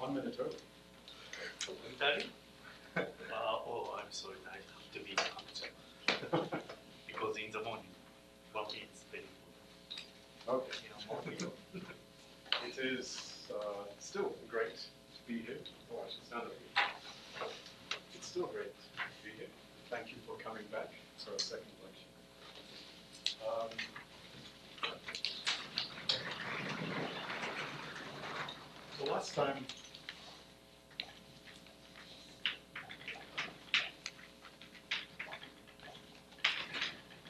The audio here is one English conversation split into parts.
1 minute over. Oh, I'm sorry, I have to be punctual. Because in the morning, 1 minute is very important. Okay. Yeah, morning. It is still great to be here. Oh, I should stand up. It's still great to be here. Thank you for coming back for a second lecture. So last time,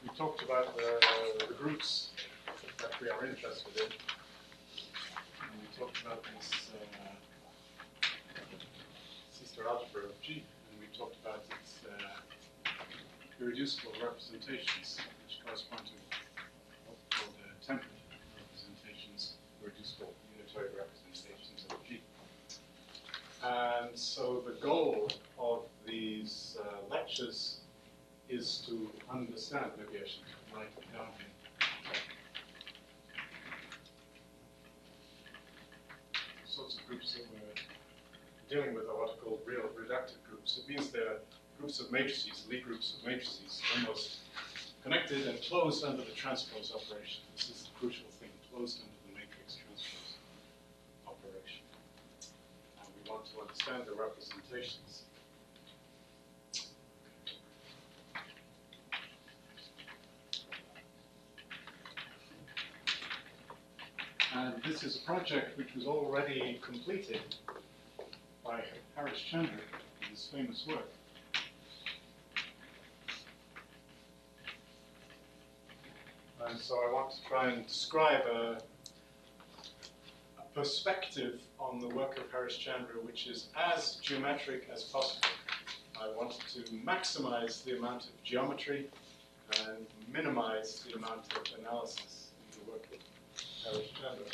we talked about the groups that we are interested in. And we talked about this sister algebra of G, and we talked about its irreducible representations, which correspond to what we call the template representations, irreducible unitary representations of G. And so the goal of these lectures is to understand, maybe I should write it down here. Sorts of groups that we're dealing with are what are called real reductive groups. It means they're groups of matrices, Lie groups of matrices, almost connected and closed under the transpose operation. This is the crucial thing, closed under the matrix transpose operation. And we want to understand the representations. And this is a project which was already completed by Harish-Chandra in his famous work. And so I want to try and describe a perspective on the work of Harish-Chandra which is as geometric as possible. I wanted to maximize the amount of geometry and minimize the amount of analysis in the work of Harish-Chandra.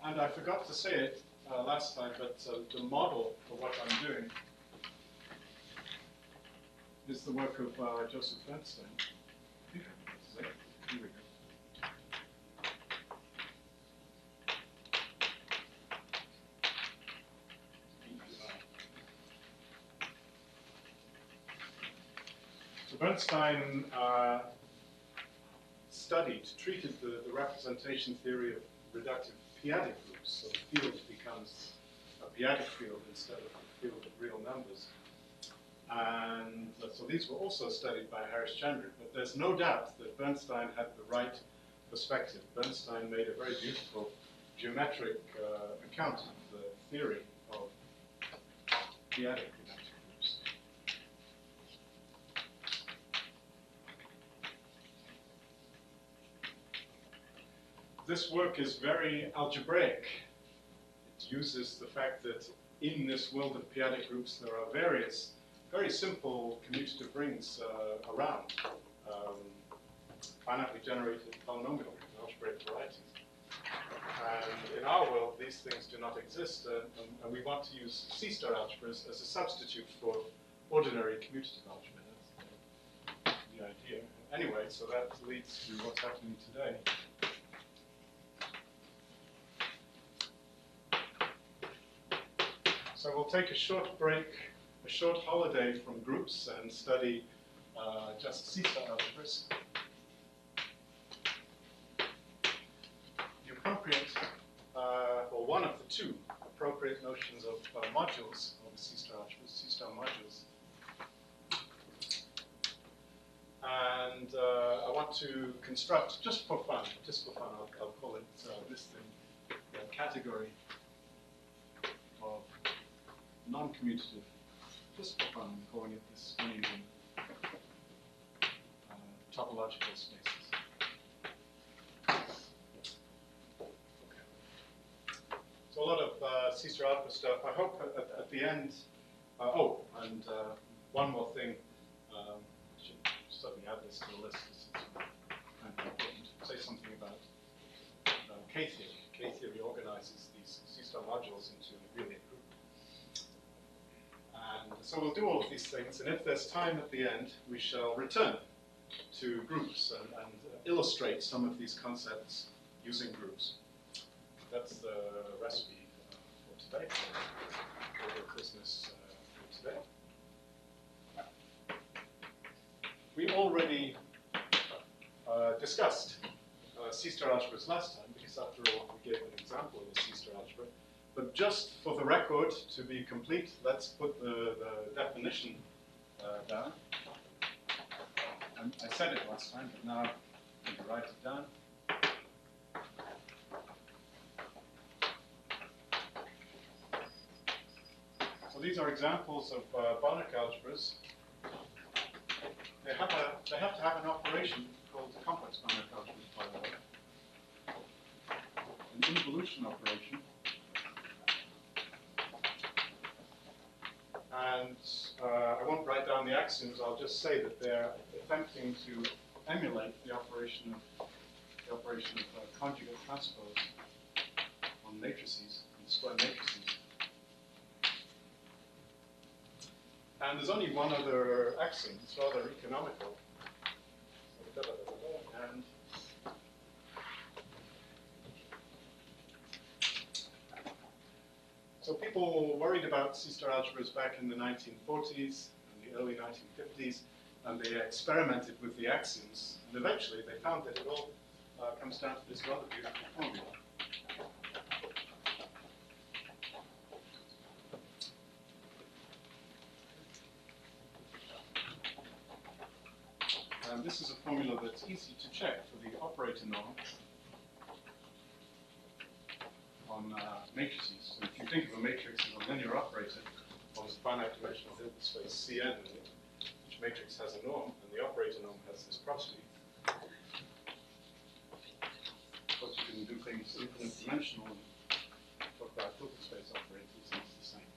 And I forgot to say it last time, but the model for what I'm doing is the work of Joseph Bernstein. Here we go. So Bernstein treated the representation theory of reductive p-adic groups. So the field becomes a p-adic field instead of a field of real numbers. And so these were also studied by Harish-Chandra, but there's no doubt that Bernstein had the right perspective. Bernstein made a very beautiful geometric account of the theory of p-adic reductive groups. This work is very algebraic. It uses the fact that in this world of p-adic groups there are various very simple commutative rings around, finitely generated polynomial algebraic varieties. And in our world, these things do not exist, and we want to use C-star algebras as a substitute for ordinary commutative algebra. That's the idea. Anyway, so that leads to what's happening today. So we'll take a short break, a short holiday from groups and study just C-star algebras. The appropriate, or one of the two appropriate notions of modules of C-star algebras, C-star modules. And I want to construct, just for fun, I'll call it this thing, a category of non-commutative, just for fun, I'm calling it this funny name, topological spaces. Okay. So a lot of C-star algebra stuff. I hope at the end, and one more thing, I should suddenly add this to the list, because it's kind of important. Say something about K-theory. K-theory organizes these C-star modules into a abelian group. And so we'll do all of these things, and if there's time at the end, we shall return to groups and illustrate some of these concepts using groups. That's the recipe today, for the business for today. We already discussed C-star algebras last time, because after all, we gave an example of a C-star algebra. But just for the record, to be complete, let's put the definition down. I said it last time, but now I can write it down. So these are examples of Banach algebras. They have to have an operation called complex Banach algebras, by the way. An involution operation. And I won't write down the axioms, I'll just say that they're attempting to emulate the operation of conjugate transpose on matrices, on square matrices. And there's only one other axiom, it's rather economical. And so people worried about C-star algebras back in the 1940s and the early 1950s, and they experimented with the axioms, and eventually they found that it all comes down to this rather beautiful formula. And this is a formula that's easy to check for the operator norm on matrices. So if you think of a matrix as a linear operator on this finite dimensional Hilbert space Cn, each matrix has a norm, and the operator norm has this property. Of course, you can do things infinite dimensional and talk about Hilbert space operators, and it's the same.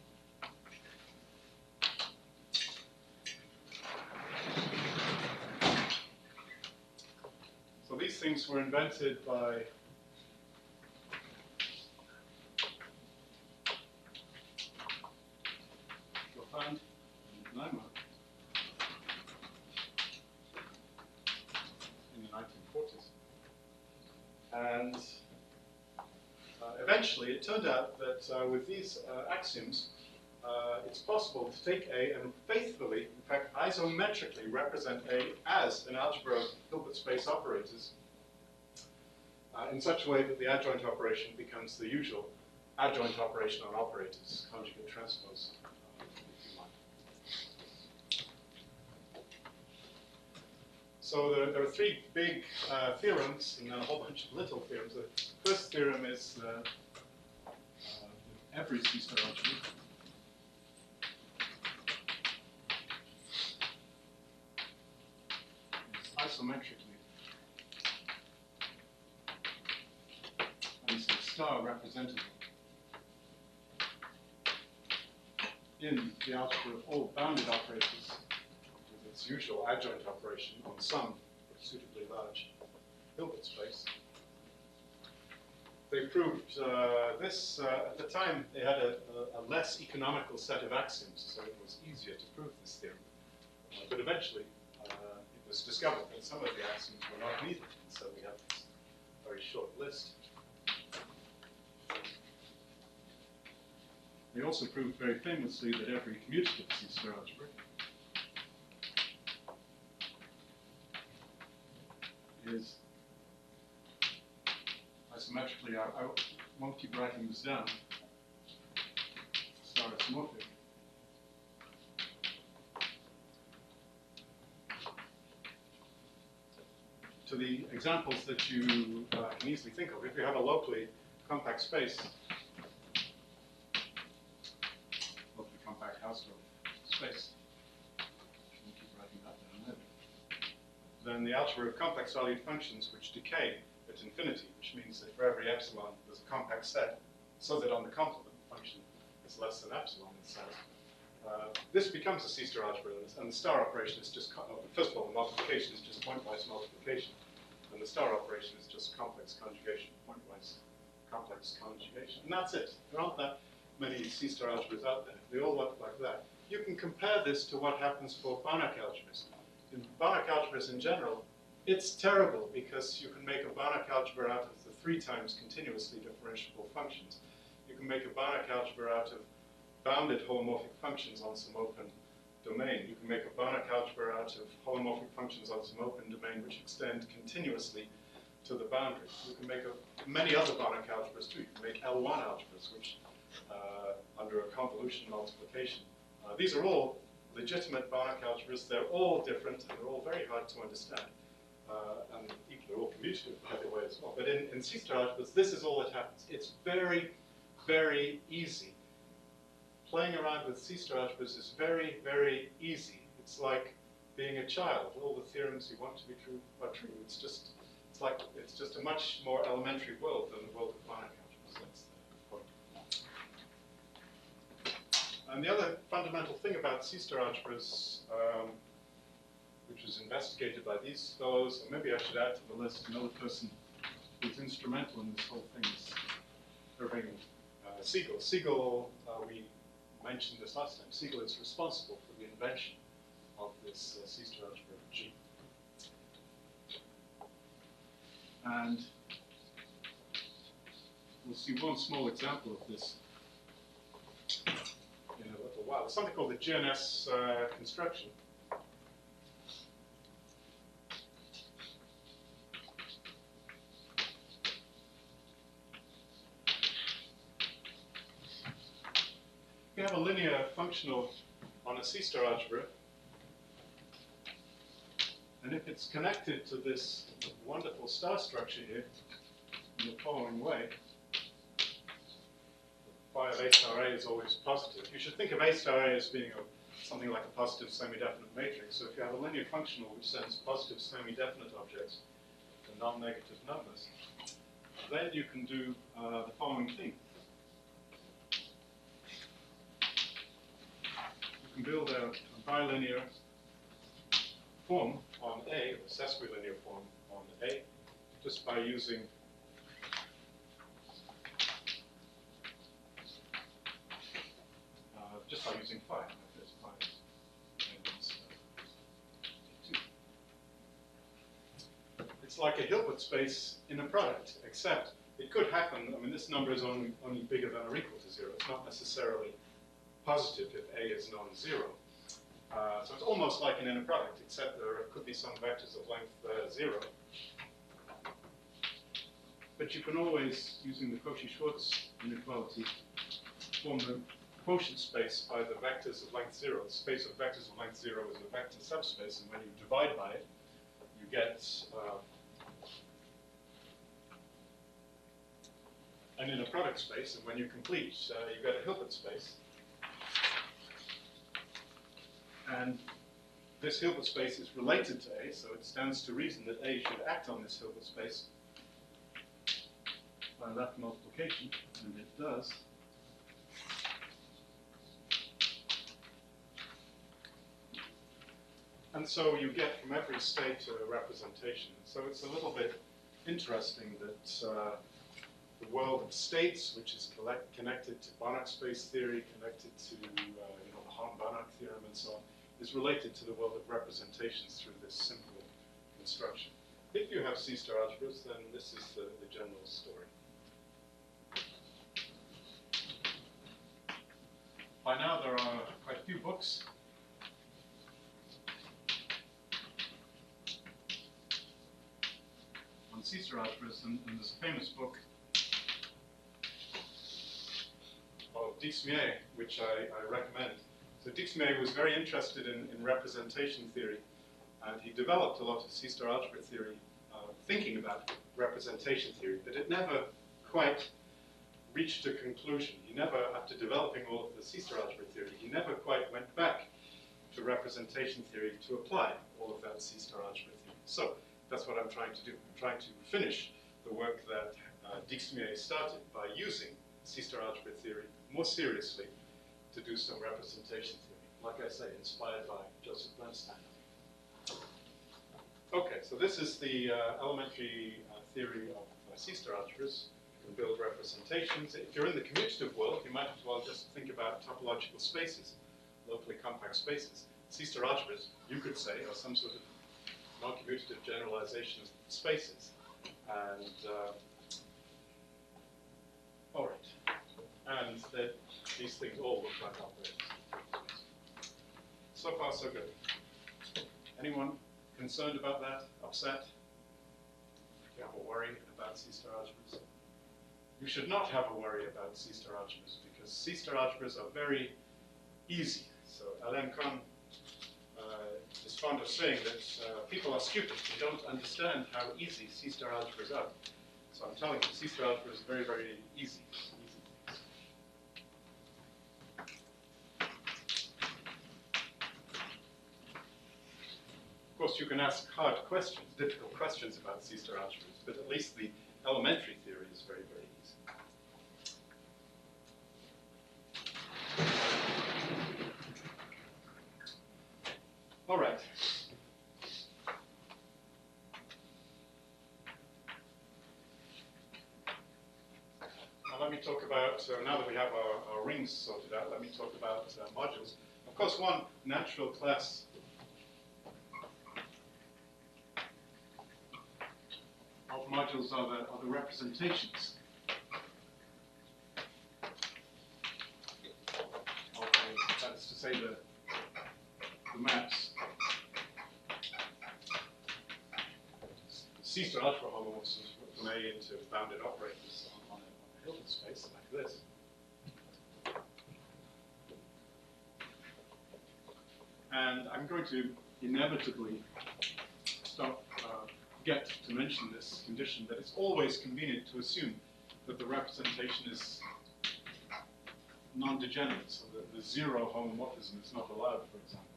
So these things were invented by and Nima in the 1940s. And eventually it turned out that with these axioms, it's possible to take A and faithfully, in fact isometrically, represent A as an algebra of Hilbert space operators in such a way that the adjoint operation becomes the usual adjoint operation on operators, conjugate transpose. So there are three big theorems and then a whole bunch of little theorems. The first theorem is every C-star algebra is isometrically and is star representative in the algebra of all bounded operators with its usual adjoint operation on some suitably large Hilbert space. They proved this, at the time they had a less economical set of axioms, so it was easier to prove this theorem. But eventually it was discovered that some of the axioms were not needed, and so we have this very short list. They also proved very famously that every commutative C-star algebra is isometrically, I won't keep writing this down, star isomorphic. To the examples that you can easily think of, if you have a locally compact space, locally compact Hausdorff space, I'll keep writing that down later, then the algebra of complex valued functions which decay at infinity, which means that for every epsilon there's a compact set, so that on the complement function is less than epsilon in size. This becomes a C-star algebra, and the star operation is just, first of all, the multiplication is just pointwise multiplication, and the star operation is just complex conjugation, pointwise complex conjugation. And that's it. There aren't that many C-star algebras out there. They all look like that. You can compare this to what happens for Banach algebras. In Banach algebras in general, it's terrible because you can make a Banach algebra out of the 3 times continuously differentiable functions. You can make a Banach algebra out of bounded holomorphic functions on some open domain. You can make a Banach algebra out of holomorphic functions on some open domain which extend continuously to the boundary. You can make many other Banach algebras too. You can make L.1 algebras, which under a convolution multiplication. These are all legitimate Banach algebras. They're all different, and they're all very hard to understand. And they're all commutative, by the way, as well. But in C-star algebras, this is all that happens. It's very, very easy. Playing around with C-star algebras is very, very easy. It's like being a child. All the theorems you want to be true are true. It's just a much more elementary world than the world of Banach algebras. That's the point. And the other fundamental thing about C-star algebras, which was investigated by these fellows, and maybe I should add to the list another person who's instrumental in this whole thing, is Irving Siegel. Siegel, we mentioned this last time. Siegel is responsible for the invention of this C-star algebra G. And we'll see one small example of this in a little while. It's something called the GNS construction. You have a linear functional on a C-star algebra, and if it's connected to this wonderful star structure here in the following way, phi of A star A is always positive. You should think of A star A as being something like a positive semi-definite matrix. So if you have a linear functional which sends positive semi-definite objects to non-negative numbers, then you can do the following thing. You can build a bilinear form on A, a sesquilinear form on A, just by using phi. There's phi. It's like a Hilbert space in a product, except it could happen. I mean, this number is only bigger than or equal to 0. It's not necessarily positive if A is non-zero. So it's almost like an inner product, except there could be some vectors of length 0. But you can always, using the Cauchy-Schwarz inequality, form the quotient space by the vectors of length 0. The space of vectors of length 0 is a vector subspace, and when you divide by it, you get an inner product space, and when you complete, you get a Hilbert space. And this Hilbert space is related to A, so it stands to reason that A should act on this Hilbert space by left multiplication, and it does. And so you get from every state a representation. So it's a little bit interesting that the world of states, which is connected to Banach space theory, connected to the Hahn-Banach theorem, and so on, is related to the world of representations through this simple construction. If you have C-star algebras, then this is the general story. By now, there are quite a few books on C-star algebras, and there's a famous book of Dixmier, which I recommend. So Dixmier was very interested in representation theory, and he developed a lot of C-star algebra theory thinking about representation theory, but it never quite reached a conclusion. He never, after developing all of the C-star algebra theory, he never quite went back to representation theory to apply all of that C-star algebra theory. So that's what I'm trying to do. I'm trying to finish the work that Dixmier started by using C-star algebra theory more seriously to do some representation theory. Like I say, inspired by Joseph Bernstein. Okay, so this is the elementary theory of C-star algebras. You can build representations. If you're in the commutative world, you might as well just think about topological spaces, locally compact spaces. C-star algebras, you could say, are some sort of non-commutative generalization of spaces. And all right. that these things all look like operators. So far, so good. Anyone concerned about that? Upset? Do you have a worry about C-star algebras? You should not have a worry about C-star algebras because C-star algebras are very easy. So Alain Kahn is fond of saying that people are stupid. They don't understand how easy C-star algebras are. So I'm telling you, C-star algebra is very, very easy. Of course, you can ask hard questions, difficult questions about C-star algebras, but at least the elementary theory is very, very easy. All right. Now let me talk about, now that we have our rings sorted out, let me talk about modules. Of course, one natural class of modules are the representations of that's to say the maps. C-star algebra homomorphisms from A into bounded operators on a Hilbert space like this. And I'm going to inevitably get to mention this condition that it's always convenient to assume that the representation is non-degenerate, so that the zero homomorphism is not allowed, for example.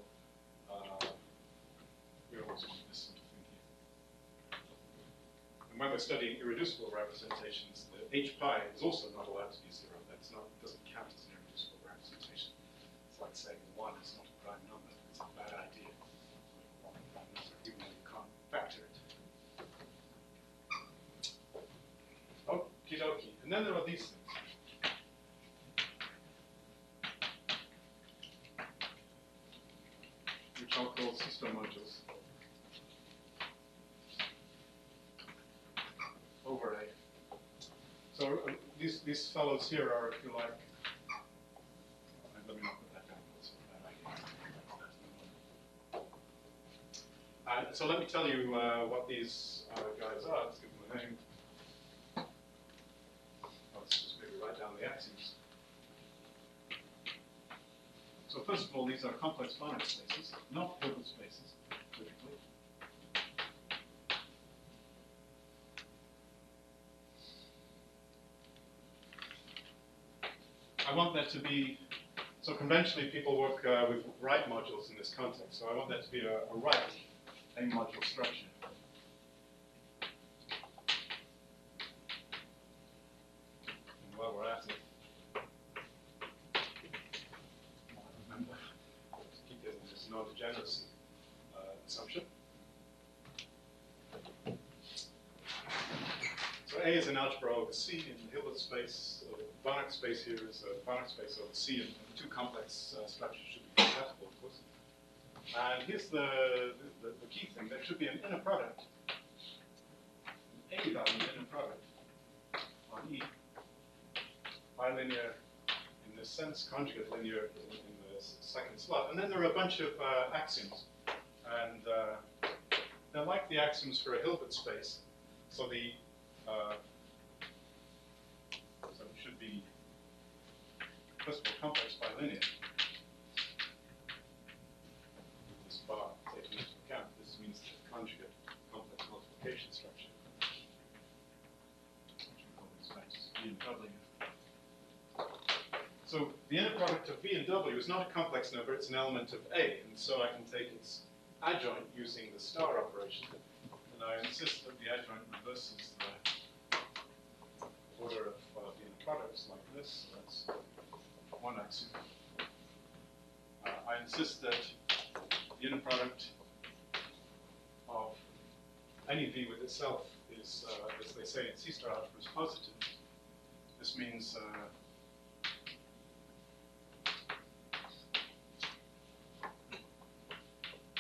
We always want this sort of thing here. And when we're studying irreducible representations, the h pi is also not allowed to be zero. That's not, doesn't count as an irreducible representation. It's like saying 1 is not a prime number. It's a bad idea. One prime number, even though you can't factor it. Okie dokie. And then there are these things. Which I'll call C-star modules over A. So these fellows here are, if you like, let me not put that down. That's a bad idea. So let me tell you what these guys are. Let's give them a name. Let's just maybe write down the axioms. So first of all, these are complex finite spaces, not Hilbert spaces, typically. I want that to be, so conventionally people work with right modules in this context, so I want that to be a right A-module structure. And while we're at it, non-degeneracy assumption. So A is an algebra over C in the Hilbert space. Banach space here is a Banach space over C, and the two complex structures should be compatible, of course. And here's the key thing. There should be an inner product, an A-value inner product on E, bilinear in this sense, conjugate linear in the second slot. And then there are a bunch of axioms. And they're like the axioms for a Hilbert space. So the so it should be, first of all, complex bilinear. This bar taken into account. This means the conjugate complex multiplication structure. Which we call these factors B and W. So the inner product of B and W is not a complex number, it's an element of A, and so I can take its adjoint using the star operation, and I insist that the adjoint reverses the order of the inner products like this, so that's one axiom. I insist that the inner product of any V with itself is, as they say in C-star algebra, is positive. This means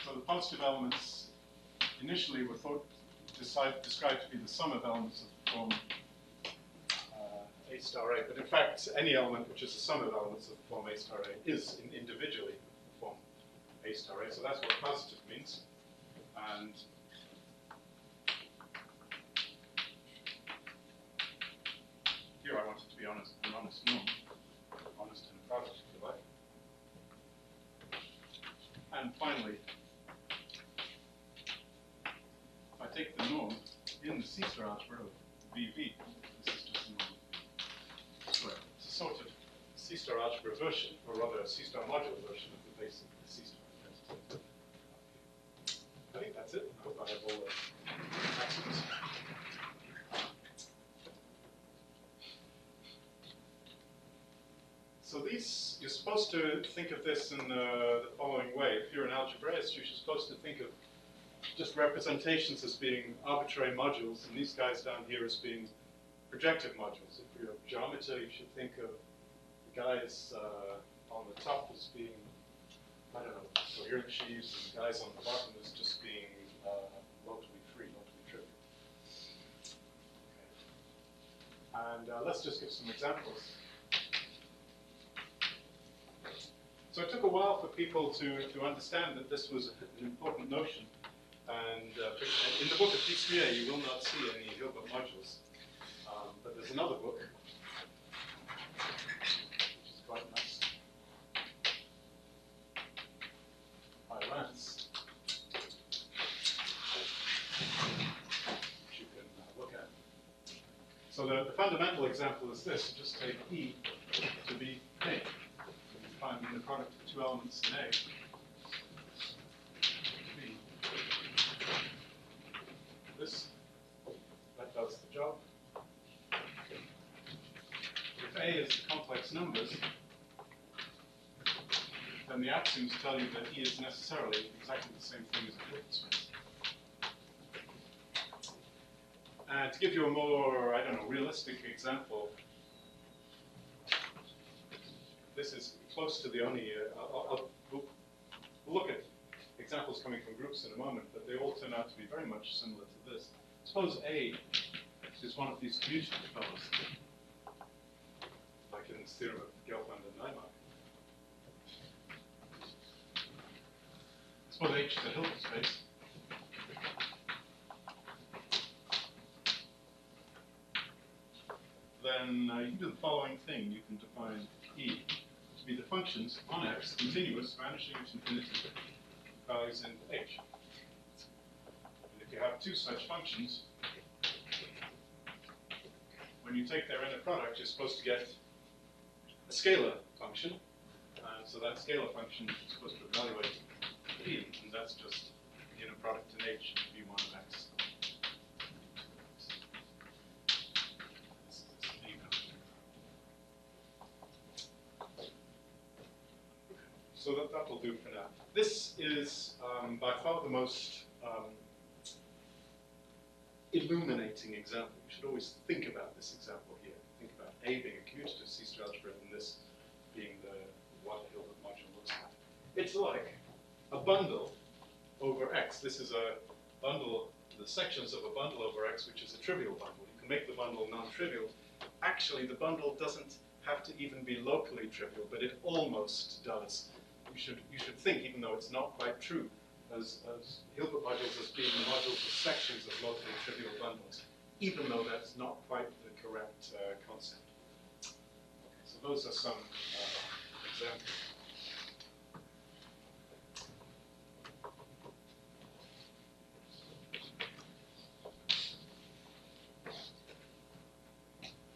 so the positive elements initially were described to be the sum of elements of the form A star A. But in fact, any element which is the sum of elements of the form A star A is individually the form A star A. So that's what positive means. And here I want it to be honest, an honest norm, honest in a product, if you like. And finally, if I take the norm in the C-star algebra of VV, this is just a norm. Sorry, it's a sort of C-star algebra version, or rather a C-star modular version of the basic C-star identity. I think that's it. I hope I have all the axioms. So these, you're supposed to think of this in the following way. If you're an algebraist, you're supposed to think of just representations as being arbitrary modules, and these guys down here as being projective modules. If you're a geometer, you should think of the guys on the top as being, I don't know, coherent sheaves, and the guys on the bottom as just being locally free, locally trivial. Okay. And let's just give some examples. So it took a while for people to understand that this was an important notion. And in the book of P3A, you will not see any Hilbert modules. But there's another book, which is quite nice, by Lance, which you can look at. So the fundamental example is this. You just take E to be A. And you find the product of two elements in A. This, that does the job. If A is the complex numbers, then the axioms tell you that E is necessarily exactly the same thing as a Hilbert space. And to give you a more, I don't know, realistic example, this is close to the only, we'll look at examples coming from groups in a moment, but they all turn out to be very much similar to this. Suppose A is one of these commutative fellows, like in this theorem of Gelfand and Naimark. Suppose H is a Hilbert space. Then you can do the following thing. You can define E to be the functions on X, continuous, vanishing at infinity, values in H. And if you have two such functions, when you take their inner product, you're supposed to get a scalar function. And so that scalar function is supposed to evaluate P, and that's just the inner product in H, V1 of X. So that will do for now. This is by far the most illuminating example. You should always think about this example here. Think about A being a commutative C-star algebra and this being what a Hilbert module looks like. It's like a bundle over X. This is a bundle, the sections of a bundle over X, which is a trivial bundle. You can make the bundle non-trivial. Actually, the bundle doesn't have to even be locally trivial, but it almost does. You should think, even though it's not quite true, as Hilbert modules as being the modules of sections of locally trivial bundles, even though that's not quite the correct concept. Okay, so those are some examples.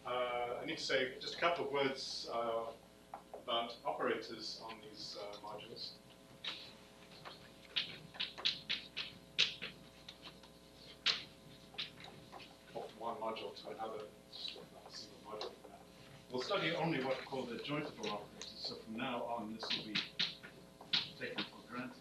I need to say just a couple of words about operators on these modules. Or from one module to another, just a single module for now. We'll study only what are called the jointable operators, so from now on this will be taken for granted.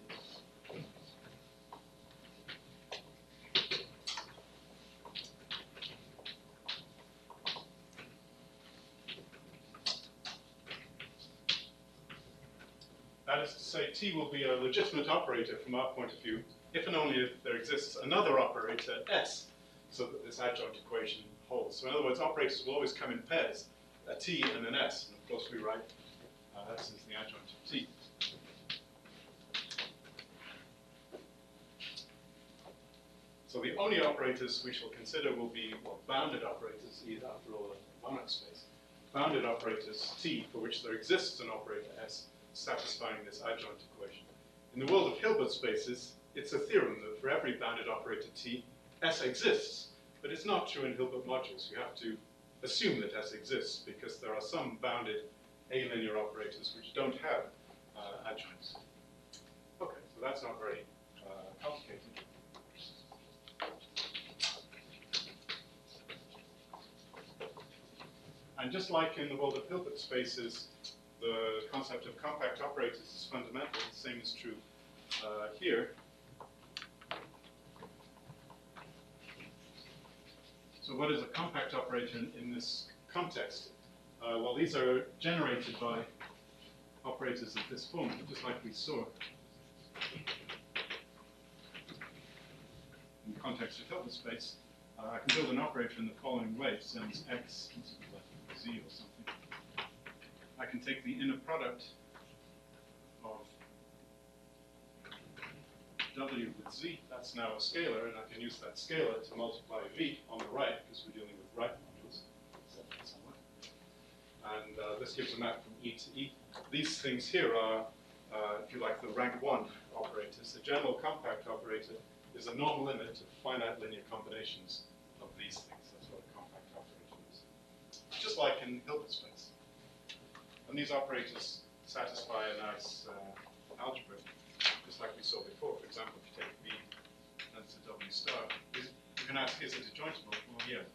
That is to say, T will be a legitimate operator from our point of view, if and only if there exists another operator, S, so that this adjoint equation holds. So in other words, operators will always come in pairs. a T and an S, and of course we write S as the adjoint of T. So the only operators we shall consider will be bounded operators, either after all a Banach space. Bounded operators T, for which there exists an operator S satisfying this adjoint equation. In the world of Hilbert spaces, it's a theorem that for every bounded operator T, S exists. But it's not true in Hilbert modules. You have to assume that S exists because there are some bounded A-linear operators which don't have adjoints. Okay, so that's not very complicated. And just like in the world of Hilbert spaces, the concept of compact operators is fundamental. The same is true here. So what is a compact operator in this context? Well, these are generated by operators of this form, just like we saw in the context of Hilbert space. I can build an operator in the following way. It sends x into the z or something. I can take the inner product of w with z, that's now a scalar, and I can use that scalar to multiply v on the right, because we're dealing with right modules, and this gives a map from E to E. These things here are, if you like, the rank 1 operators. The general compact operator is a normal limit of finite linear combinations of these things. That's what a compact operator is. Just like in Hilbert space. And these operators satisfy a nice algebra, just like we saw before. For example, if you take V and it's a W star, you can ask, is it adjointable? Well, yeah.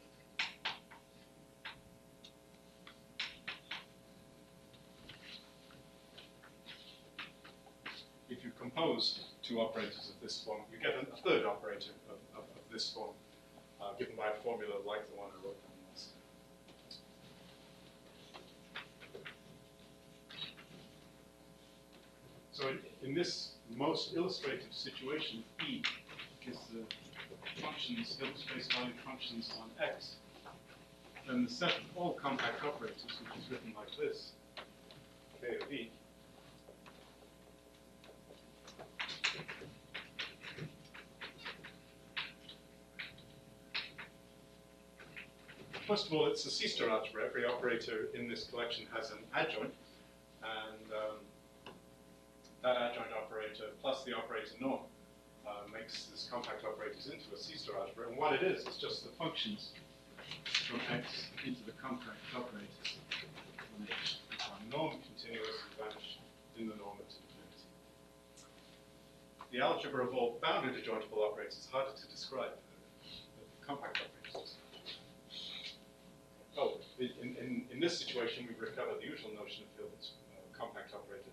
If you compose two operators of this form, you get a third operator of this form, given by a formula like the one I wrote down last time. So in this most illustrative situation, E is the functions, Hilbert space valued functions on X. Then the set of all compact operators, which is written like this, K of E, first of all, it's a C-star algebra. Every operator in this collection has an adjoint, and that adjoint operator plus the operator norm makes this compact operators into a C-star algebra. And what it is just the functions from X into the compact operators on H, which are norm-continuous and vanish in the norm at infinity. The algebra of all bounded adjointable operators is harder to describe than compact operators. Oh, in this situation, we've recovered the usual notion of Hilbert's compact operator.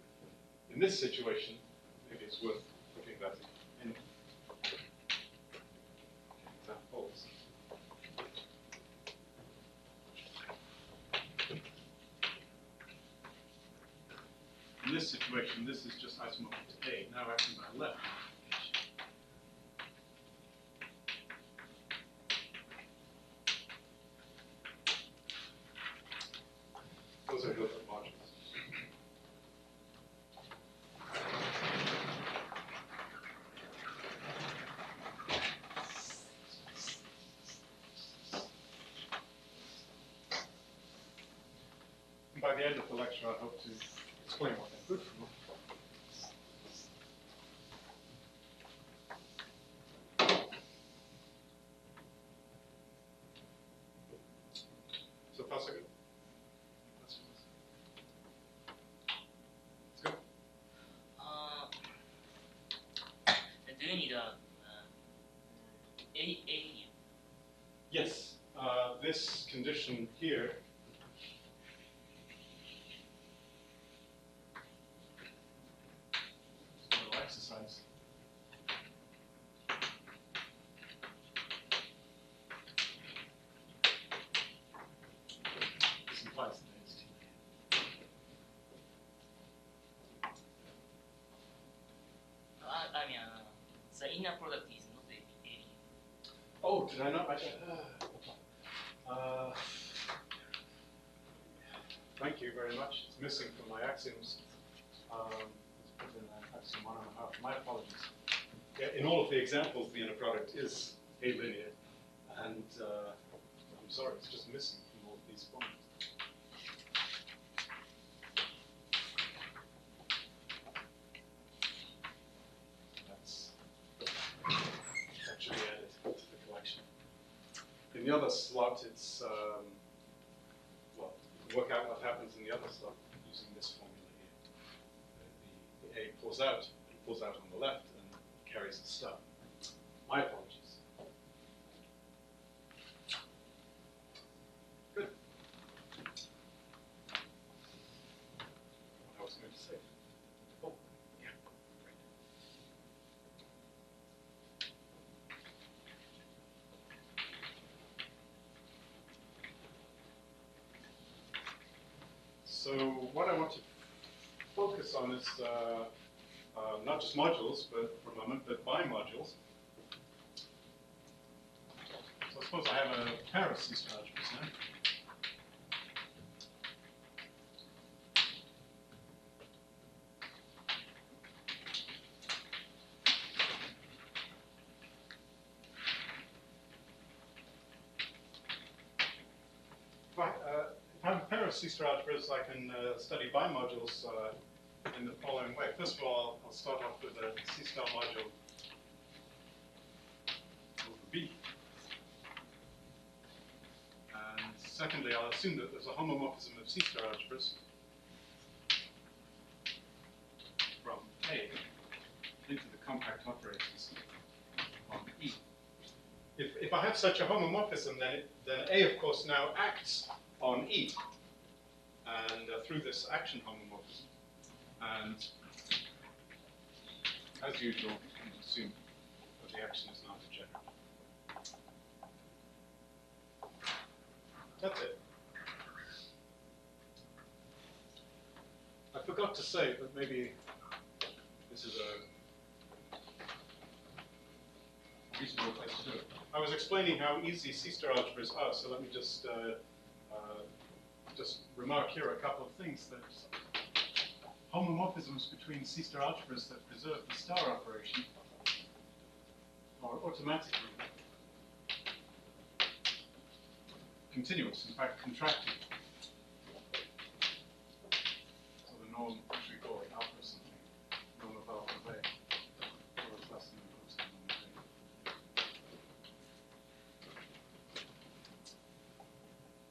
In this situation, maybe it's worth looking at in examples. In this situation, this is just isomorphic to A. Now acting by left. Those are Hilbert modules. And by the end of the lecture, I hope to explain what they're good for. So far, so good. Do you need a Yes, this condition here is a little exercise. This implies that it's T. I mean, the inner product is not A. Oh, did I not? Thank you very much. It's missing from my axioms. Let's put in axiom 1.5. My apologies. Yeah, in all of the examples, the inner product is alinear, and I'm sorry, it's just missing from all of these forms. That's actually added to the collection. In the other slot, it's well, you can work out what happens in the other slot using this formula here. The A pulls out on the left and carries the stuff. My apologies. Good. What I was going to say. Oh, yeah, great. So what I want to focus on is not just modules, but for a moment, but bimodules. So I suppose I have a pair of C-star algebras now. If I have a pair of C-star algebras, I can study bimodules in the following way. First of all, I'll start off with a C-star module over B. And secondly, I'll assume that there's a homomorphism of C-star algebras from A into the compact operators on E. If I have such a homomorphism, then A, of course, now acts on E, and through this action homomorphism. And as usual, you assume that the action is not degenerate. That's it. I forgot to say, but maybe this is a reasonable place to do it. I was explaining how easy C-star algebras are, so let me just remark here a couple of things. That homomorphisms between C-star algebras that preserve the star operation are automatically continuous, in fact contracted. So the norm, what should we call it, alpha or something, norm of alpha of A, or plus the norm of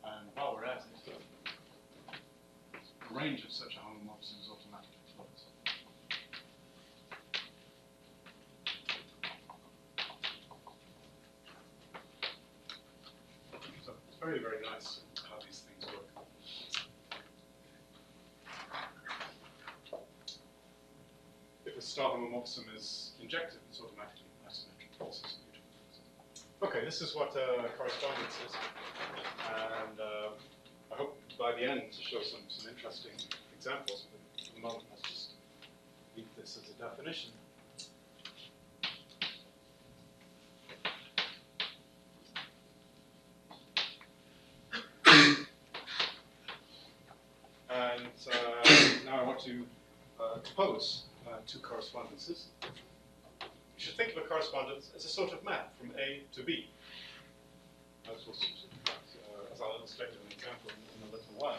A. And while we're at it, the range of such a homomorphism is automatically closed. So it's very, very nice how these things work. If a star homomorphism is injective, it's automatically isometric. This is beautiful. Okay, this is what correspondence is. And I hope by the end to show some interesting examples, but for the moment let's just leave this as a definition. And now I want to propose two correspondences. You should think of a correspondence as a sort of map from A to B. As I'll illustrate in an example in a little while.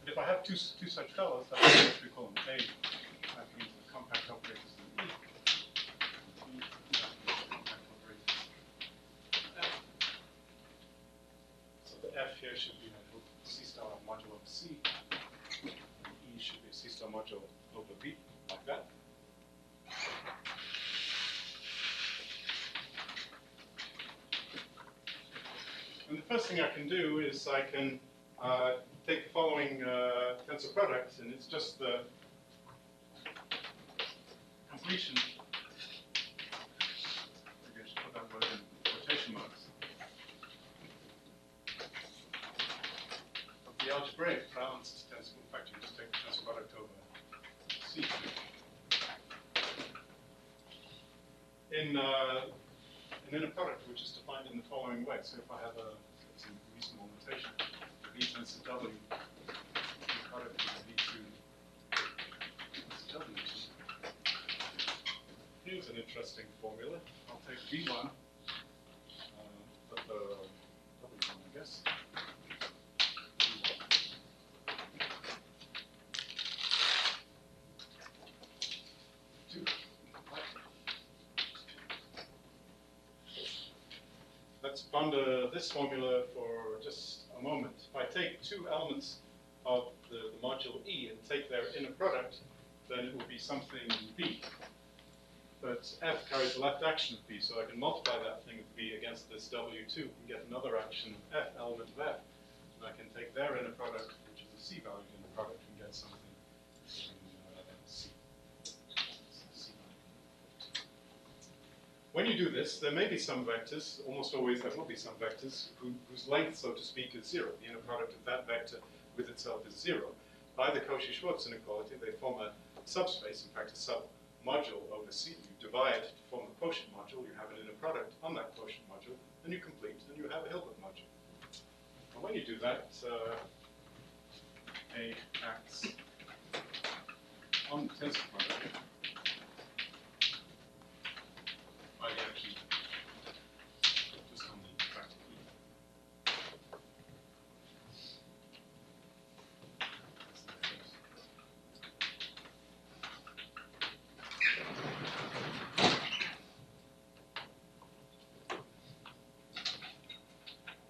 But if I have two such fellows, that's what we call them A mapping into the compact operators in E. So the F here should be a C-star modulo of C, and E should be a C-star modulo over B, like that. And the first thing I can do is I can take the following tensor product, and it's just the completion. Maybe I should put that word in quotation marks. Of the algebraic balanced tensor. In fact, you just take the tensor product over C. In an inner product which is defined in the following way. So if I have a reasonable notation, V tensor W ponder this formula for just a moment. If I take two elements of the module E and take their inner product, then it will be something B. But F carries the left action of B, so I can multiply that thing of B against this W2 and get another action of F, element of F. And I can take their inner product, which is a C valued inner product, and get something in C. When you do this, there may be some vectors, almost always there will be some vectors, whose length, so to speak, is 0. The inner product of that vector with itself is 0. By the Cauchy-Schwarz inequality, they form a subspace, in fact a submodule over C. You divide to form a quotient module, you have an inner product on that quotient module, and you complete, and you have a Hilbert module. And when you do that, A acts on the tensor product by the action just on the factor E.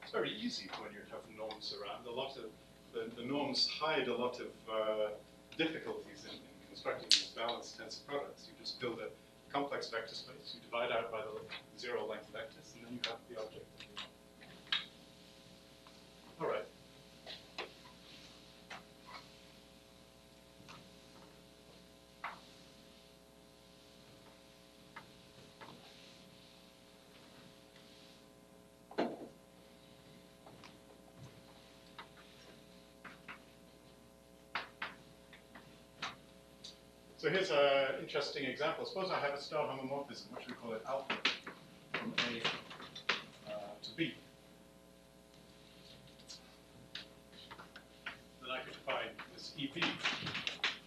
It's very easy when you have norms around. A lot of the norms hide a lot of difficulties in constructing these balanced tensor products. You just build a complex vector space, you divide out by the zero length vectors, and then you have the object. All right. So here's an interesting example. Suppose I have a star homomorphism, which we call it alpha, from A to B. Then I could define this EB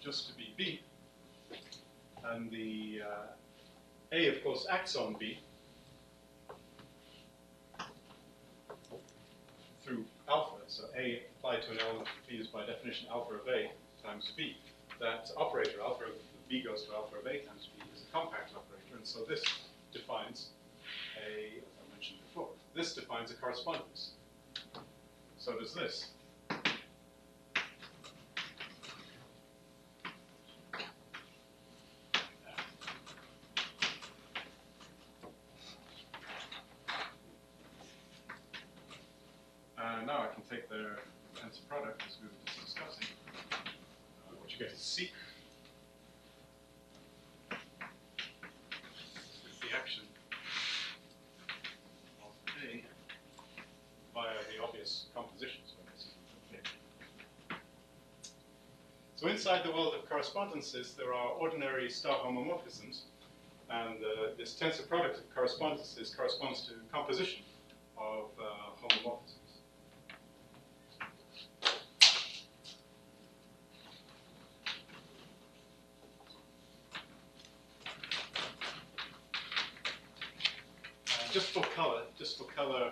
just to be B. And the A, of course, acts on B through alpha. So A applied to an element of B is by definition alpha of A times B. That operator, alpha of B goes to alpha of A times B, is a compact operator, and so this defines a, as I mentioned before, this defines a correspondence. So does this. And now I can take their tensor product, as we were just discussing. What you get is C. Is the action of A via the obvious composition. So inside the world of correspondences, there are ordinary star homomorphisms, and this tensor product of correspondences corresponds to composition of homomorphisms. Just for color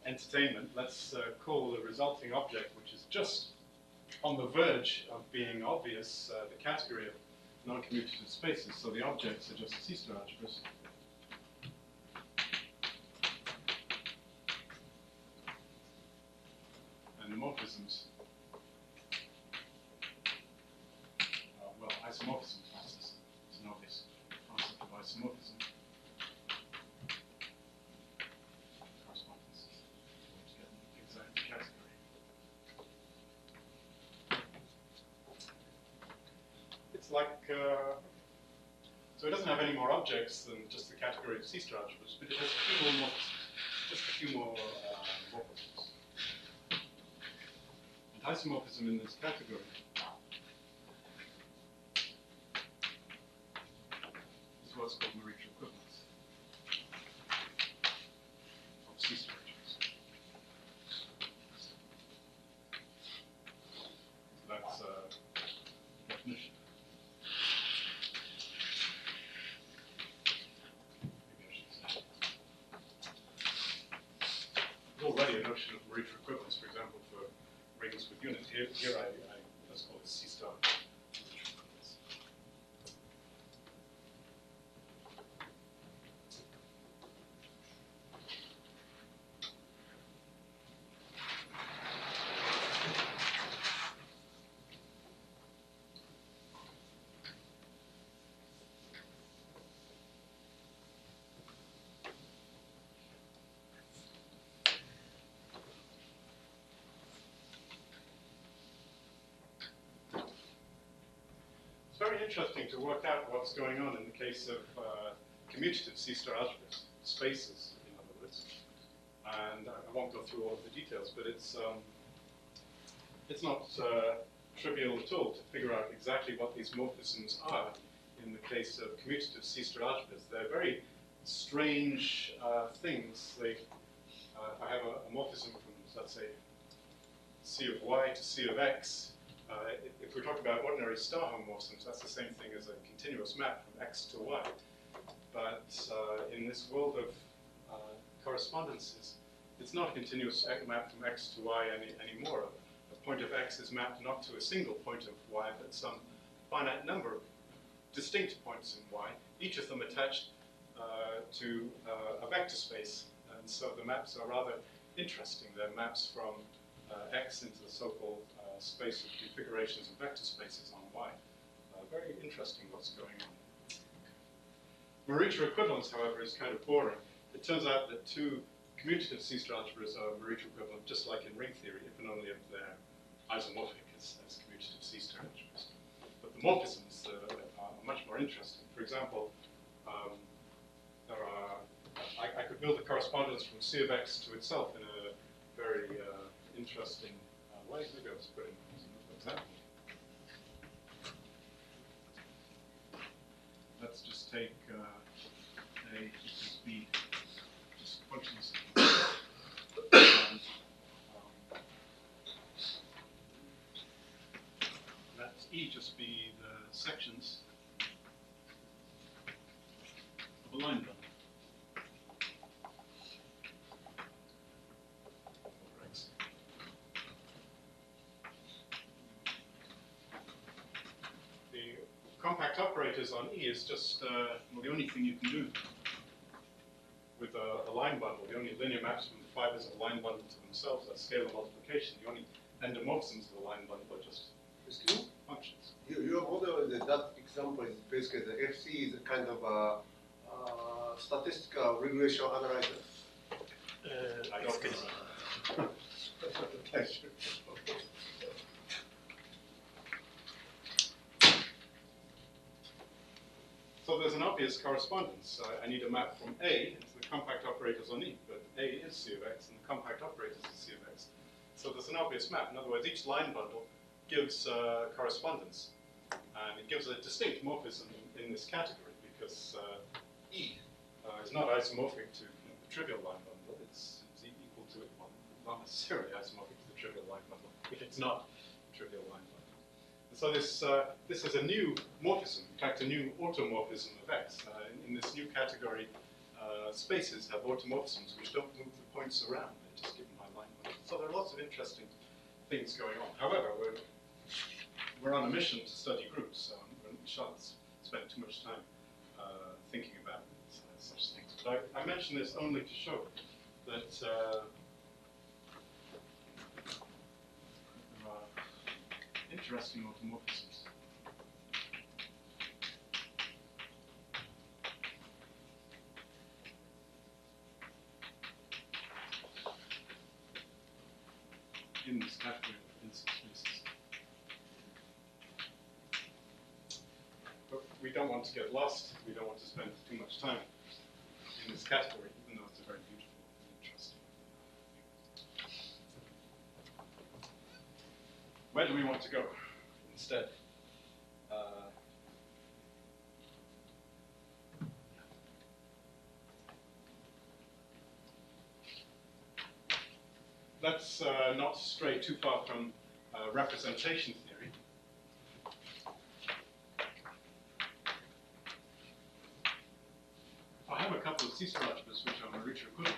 entertainment, let's call the resulting object, which is just on the verge of being obvious, the category of non-commutative spaces. So the objects are just C-star algebras. And the morphisms, well, isomorphisms. It's an obvious concept of isomorphism. Correspondences. To get an exact category. It's like, so it doesn't have any more objects than just the category of C-star algebras, but it has a few more morphisms, just a few more morphisms. And isomorphism in this category is what's called Morita equivalence of C-star algebras. So that's definition. There's already a notion of Morita equivalence, for example, for rings with units. Here let's call it C-star Morita equivalence. very interesting to work out what's going on in the case of commutative C-star algebras, spaces, in other words. And I won't go through all of the details, but it's not trivial at all to figure out exactly what these morphisms are in the case of commutative C-star algebras. They're very strange things. I have a morphism from, let's say, C of y to C of x. If we're talking about ordinary star homomorphisms, that's the same thing as a continuous map from x to y. But in this world of correspondences, it's not a continuous map from x to y anymore. A point of x is mapped not to a single point of y, but some finite number of distinct points in y, each of them attached to a vector space. And so the maps are rather interesting. They're maps from x into the so-called space of configurations of vector spaces on y. Very interesting what's going on. Morita equivalence, however, is kind of boring. It turns out that two commutative C-star algebras are Morita equivalent, just like in ring theory, if and only if they're isomorphic as commutative C-star algebras. But the morphisms are much more interesting. For example, I could build a correspondence from C of x to itself in a very interesting way. Maybe I'll just put in another example. Let's just take A equals B, just functions. And, let E just be the sections of a line bundle. Compact operators on E is just well, the only thing you can do with a line bundle. The only linear maps from the fibers of a line bundle to themselves are scalar multiplication. The only endomorphisms of a line bundle are just functions. Your model, that example is basically the FC is a kind of a statistical regression analyzer. I don't think so. Pleasure. So there's an obvious correspondence. I need a map from A into the compact operators on E, but A is C of x and the compact operators is C of x. So there's an obvious map. In other words, each line bundle gives correspondence. And it gives a distinct morphism in this category because E is not isomorphic to the trivial line bundle. It's equal to it, well, not necessarily isomorphic to the trivial line bundle if it's not a trivial line bundle. And so this is a new morphism, in fact, a new automorphism of x. In this new category, spaces have automorphisms which don't move the points around. They're just given by line bundles. So there are lots of interesting things going on. However, we're on a mission to study groups, so we shan't spend too much time thinking about such things. But I mention this only to show that there are interesting automorphisms. In this category of instance spaces. But we don't want to get lost. We don't want to spend too much time in this category, even though it's a very beautiful and interesting thing. Where do we want to go instead? Let's not stray too far from representation theory. I have a couple of C-star algebras which are Morita equivalent.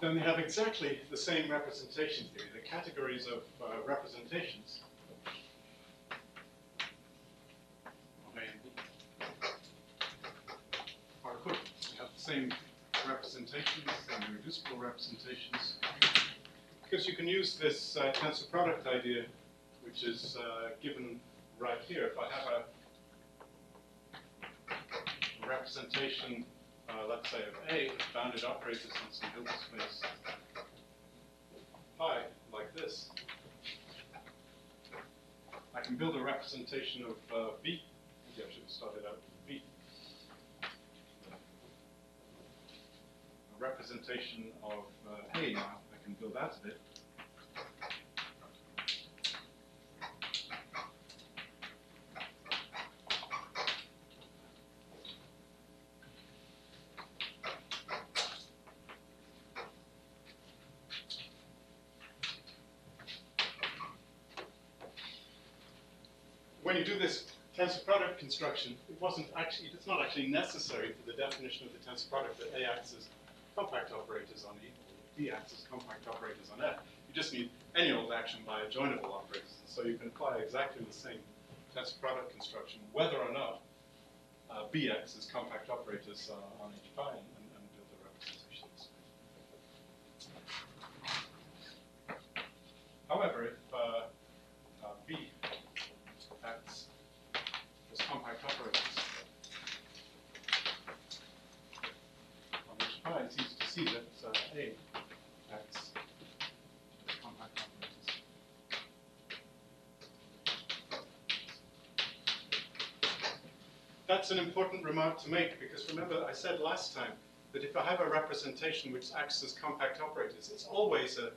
Then they have exactly the same representation theory. The categories of representations of A and B are equivalent. They have the same representations, same reducible representations. Because you can use this tensor product idea, which is given right here. If I have a representation, let's say, of A with bounded operators on some Hilbert space phi, like this. I can build a representation of B. Maybe I should have started out with B. A representation of A now. I can build out of it. When you do this tensor product construction, it's not actually necessary for the definition of the tensor product that A acts as compact operators on E, or D acts as compact operators on F. You just need any old action by adjoinable operators. So you can apply exactly the same tensor product construction, whether or not B acts as compact operators on H pi and build a representation this way. However, if B acts as compact operators on H pi, it's easy to see that A acts as compact operators. That's an important remark to make, because remember I said last time that if I have a representation which acts as compact operators, it's always a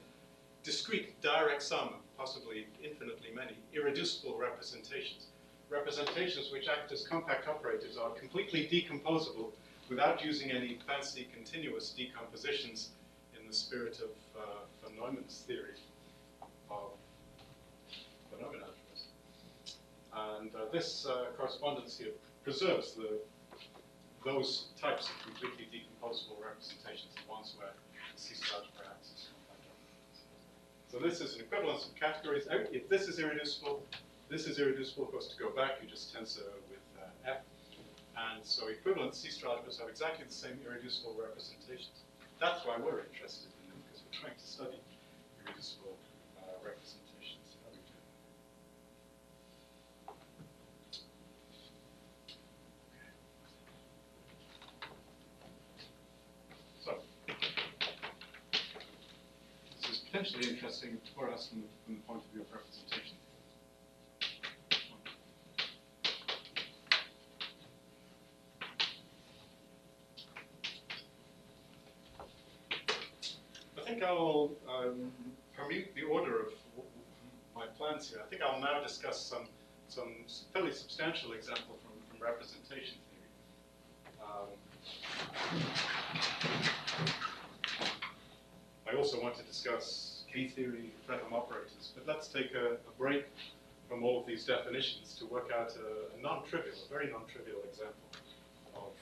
discrete direct sum of possibly infinitely many irreducible representations. Representations which act as compact operators are completely decomposable without using any fancy continuous decompositions in the spirit of von Neumann's theory of phenomena algebras. And this correspondence here preserves those types of completely decomposable representations, the ones where the C-star algebra acts as compact operators. So this is an equivalence of categories. If this is irreducible, of course, to go back, you just tensor with F. And so equivalent C-star algebras have exactly the same irreducible representations. That's why we're interested in them, because we're trying to study irreducible representations. How do we do? So, this is potentially interesting for us from the point of view of representation. I think I'll permute the order of my plans here. I think I'll now discuss some fairly substantial example from representation theory. I also want to discuss K-theory, Fredholm operators, but let's take a break from all of these definitions to work out a non-trivial, a very non-trivial example of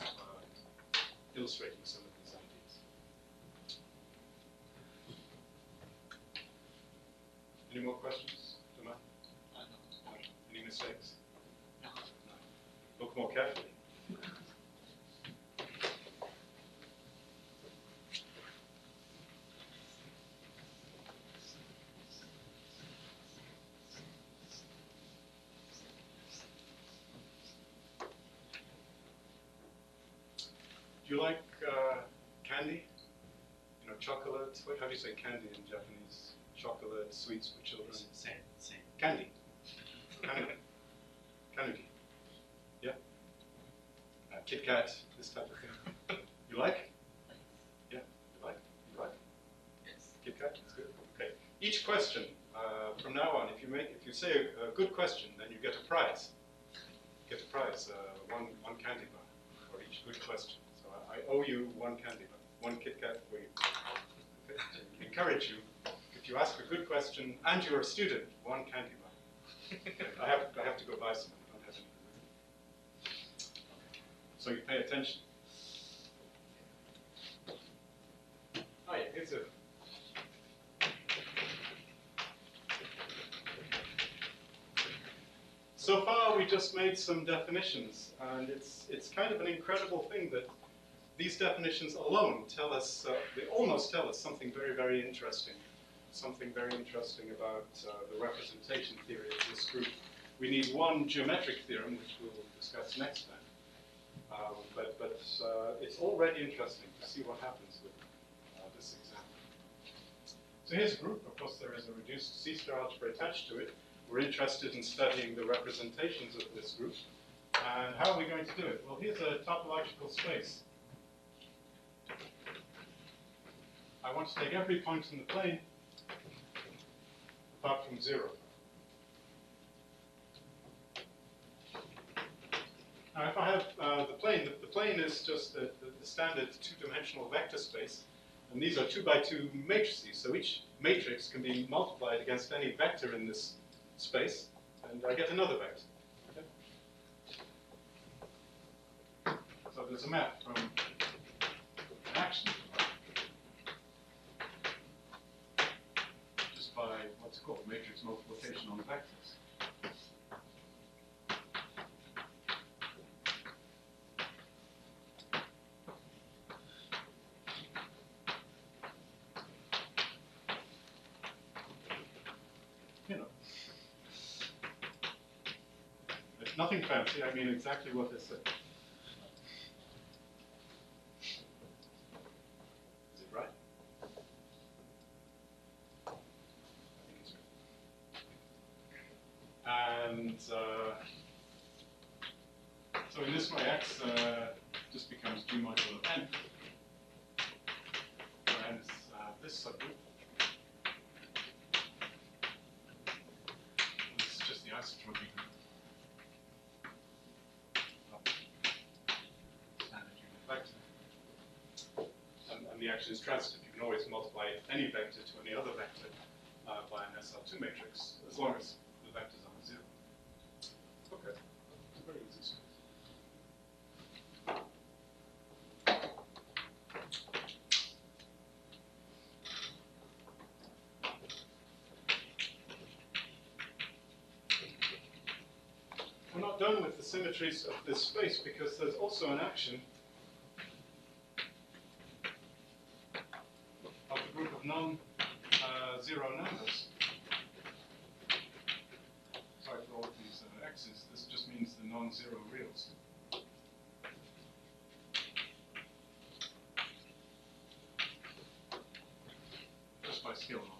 illustrating some of these ideas. Any more questions, Thomas? No. Any mistakes? No. No. Look more carefully. Do you like candy? You know, chocolate? How do you say candy in Japanese? Chocolate, sweets for children? Same. Candy. Candy. Yeah? Kit Kat, this type of thing. You like? Yeah? You like? You like? Yes. Kit Kat? That's good. Okay. Each question, from now on, if you say a good question, then you get a prize. Get a prize, one candy bar for each good question. So I owe you one candy bar, one Kit Kat for you. Okay? So encourage you. If you ask a good question and you're a student, one candy bar. I have to go buy some. I don't have any. So you pay attention. Oh yeah, here's a. So far we just made some definitions, and it's kind of an incredible thing that these definitions alone tell us, they almost tell us something very, very interesting. Something very interesting about the representation theory of this group. We need one geometric theorem, which we'll discuss next time. But it's already interesting to see what happens with this example. So here's a group. Of course, there is a reduced C-star algebra attached to it. We're interested in studying the representations of this group. And how are we going to do it? Well, here's a topological space. I want to take every point in the plane apart from 0. Now, if I have the plane is just the standard two-dimensional vector space, and these are 2 by 2 matrices. So each matrix can be multiplied against any vector in this space, and I get another vector. Okay? So there's a map from an action just by what's called matrix multiplication on vectors. Nothing fancy, I mean exactly what they said. Is it right? I think it's right. And so in this way, x just becomes g modulo n. And it's this subgroup. This is just the isotropic group. And the action is transitive. You can always multiply any vector to any other vector by an SL2 matrix, as long as the vectors are 0. Okay, it's very easy stuff. We're not done with the symmetries of this space because there's also an action of the group of non-zero numbers. Sorry for all of these x's. This just means the non-zero reals. Just by scale multiplication.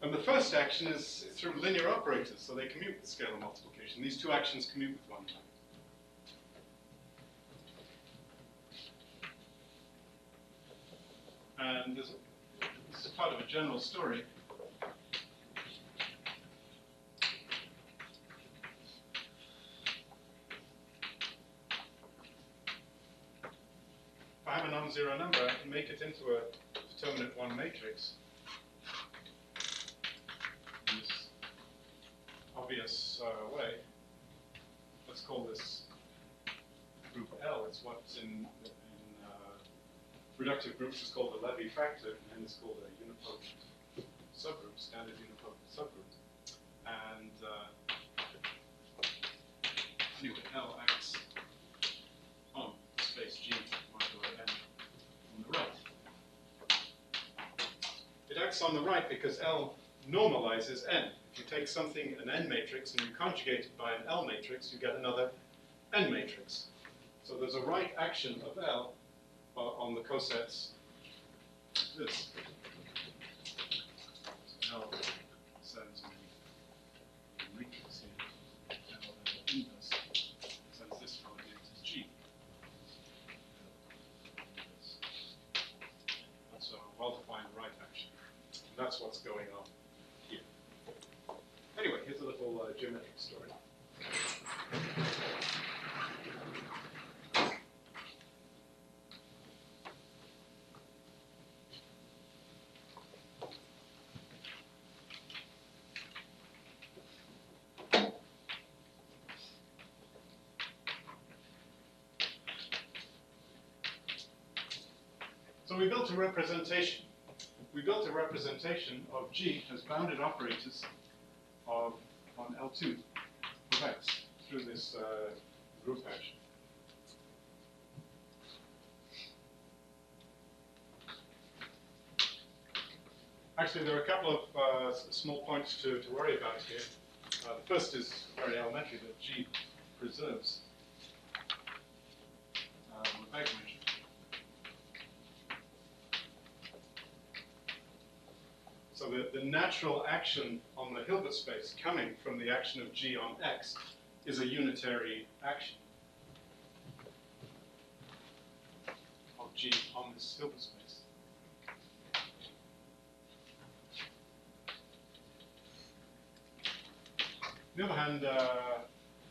And the first action is through linear operators, so they commute with scalar multiplication. These two actions commute with one another. And this is part of a general story. If I have a non-zero number, I can make it into a determinate 1 matrix. Obvious way. Let's call this group L. It's what's in reductive groups is called a Levy factor, and it's called a unipotent subgroup, standard unipotent subgroup. And anyway, L acts on space G modulo n on the right. It acts on the right because L normalizes n. If you take something, an n matrix, and you conjugate it by an L matrix, you get another n matrix. So there's a right action of L on the cosets like this. So L sends me a matrix here. L has an inverse. Sends this coordinate as G. That's a well-defined right action. And that's what's going on here. Anyway, here's a little geometric story. So we built a representation. We built a representation of G as bounded operators on L2 of X through this group action. Actually, there are a couple of small points to worry about here. The first is very elementary, that G preserves Lebesgue measure. So the natural action on the Hilbert space coming from the action of G on X is a unitary action of G on this Hilbert space. On the other hand,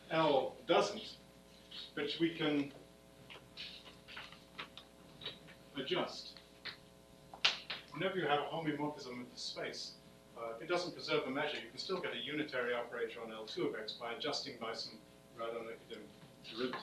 L doesn't, but we can adjust. Whenever you have a homeomorphism of the space, it doesn't preserve a measure. You can still get a unitary operator on L2 of X by adjusting by some Radon-Nikodym derivative.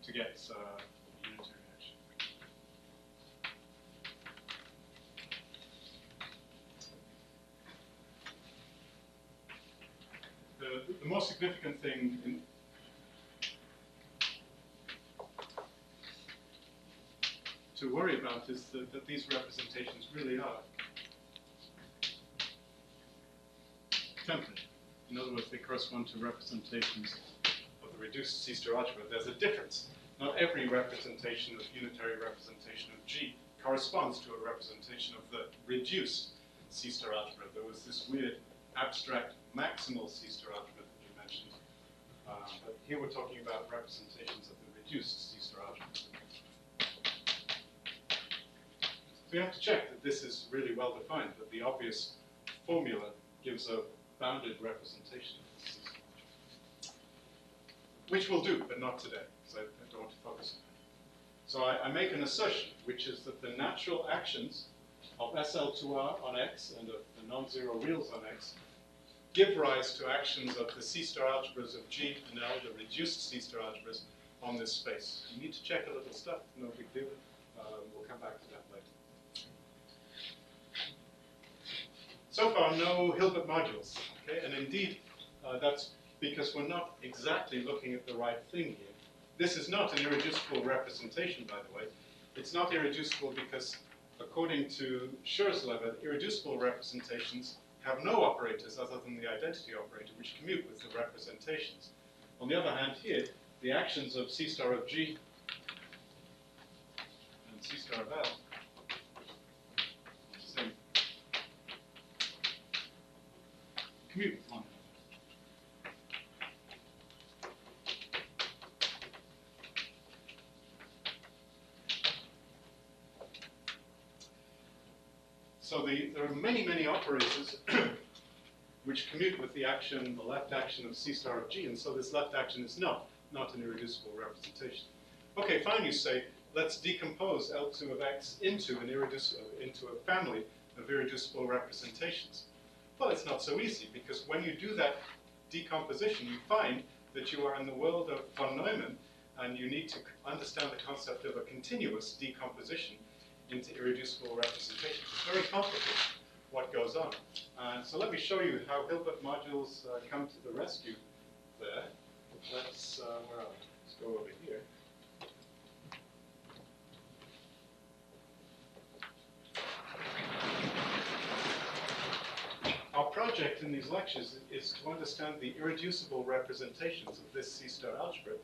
To get unitary action. The most significant thing to worry about is that these representations really are template. In other words, they correspond to representations of the reduced C-star algebra. There's a difference. Not every representation of unitary representation of G corresponds to a representation of the reduced C-star algebra. There was this weird abstract maximal C-star algebra that you mentioned. But here we're talking about representations of the reduced C-star algebra. So we have to check that this is really well defined, that the obvious formula gives a bounded representation of the C-star algebra. Which we'll do, but not today, because I don't want to focus on that. So I make an assertion, which is that the natural actions of SL2R on X and of the non-zero reals on X give rise to actions of the C-star algebras of G and L, the reduced C-star algebras, on this space. You need to check a little stuff, no big deal. We'll come back to that later. So far, no Hilbert modules, okay? And indeed, that's because we're not exactly looking at the right thing here. This is not an irreducible representation, by the way. It's not irreducible because, according to Schurzlever, irreducible representations have no operators other than the identity operator, which commute with the representations. On the other hand, here, the actions of C star of G and C star of L are the same. Commute with one another. So there are many, many operators which commute with the action, the left action of C star of G, and so this left action is not an irreducible representation. Okay, fine, you say, let's decompose L2 of X into a family of irreducible representations. Well, it's not so easy, because when you do that decomposition, you find that you are in the world of von Neumann, and you need to understand the concept of a continuous decomposition into irreducible representations. It's very complicated what goes on. So let me show you how Hilbert modules come to the rescue there. Let's go over here. Our project in these lectures is to understand the irreducible representations of this C star algebra,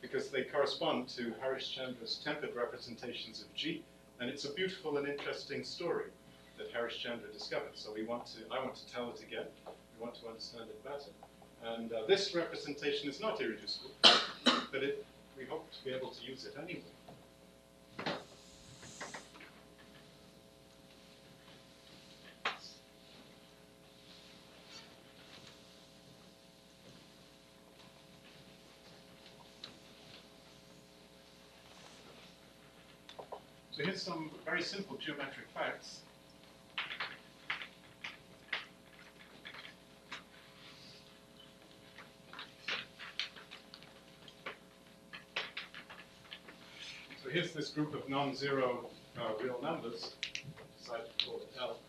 because they correspond to Harishchandra's tempered representations of G. And it's a beautiful and interesting story that Harishchandra discovered. So I want to tell it again. We want to understand it better. And this representation is not irreducible, but we hope to be able to use it anyway. So here's some very simple geometric facts. So here's this group of non-zero real numbers. Decided to call it L.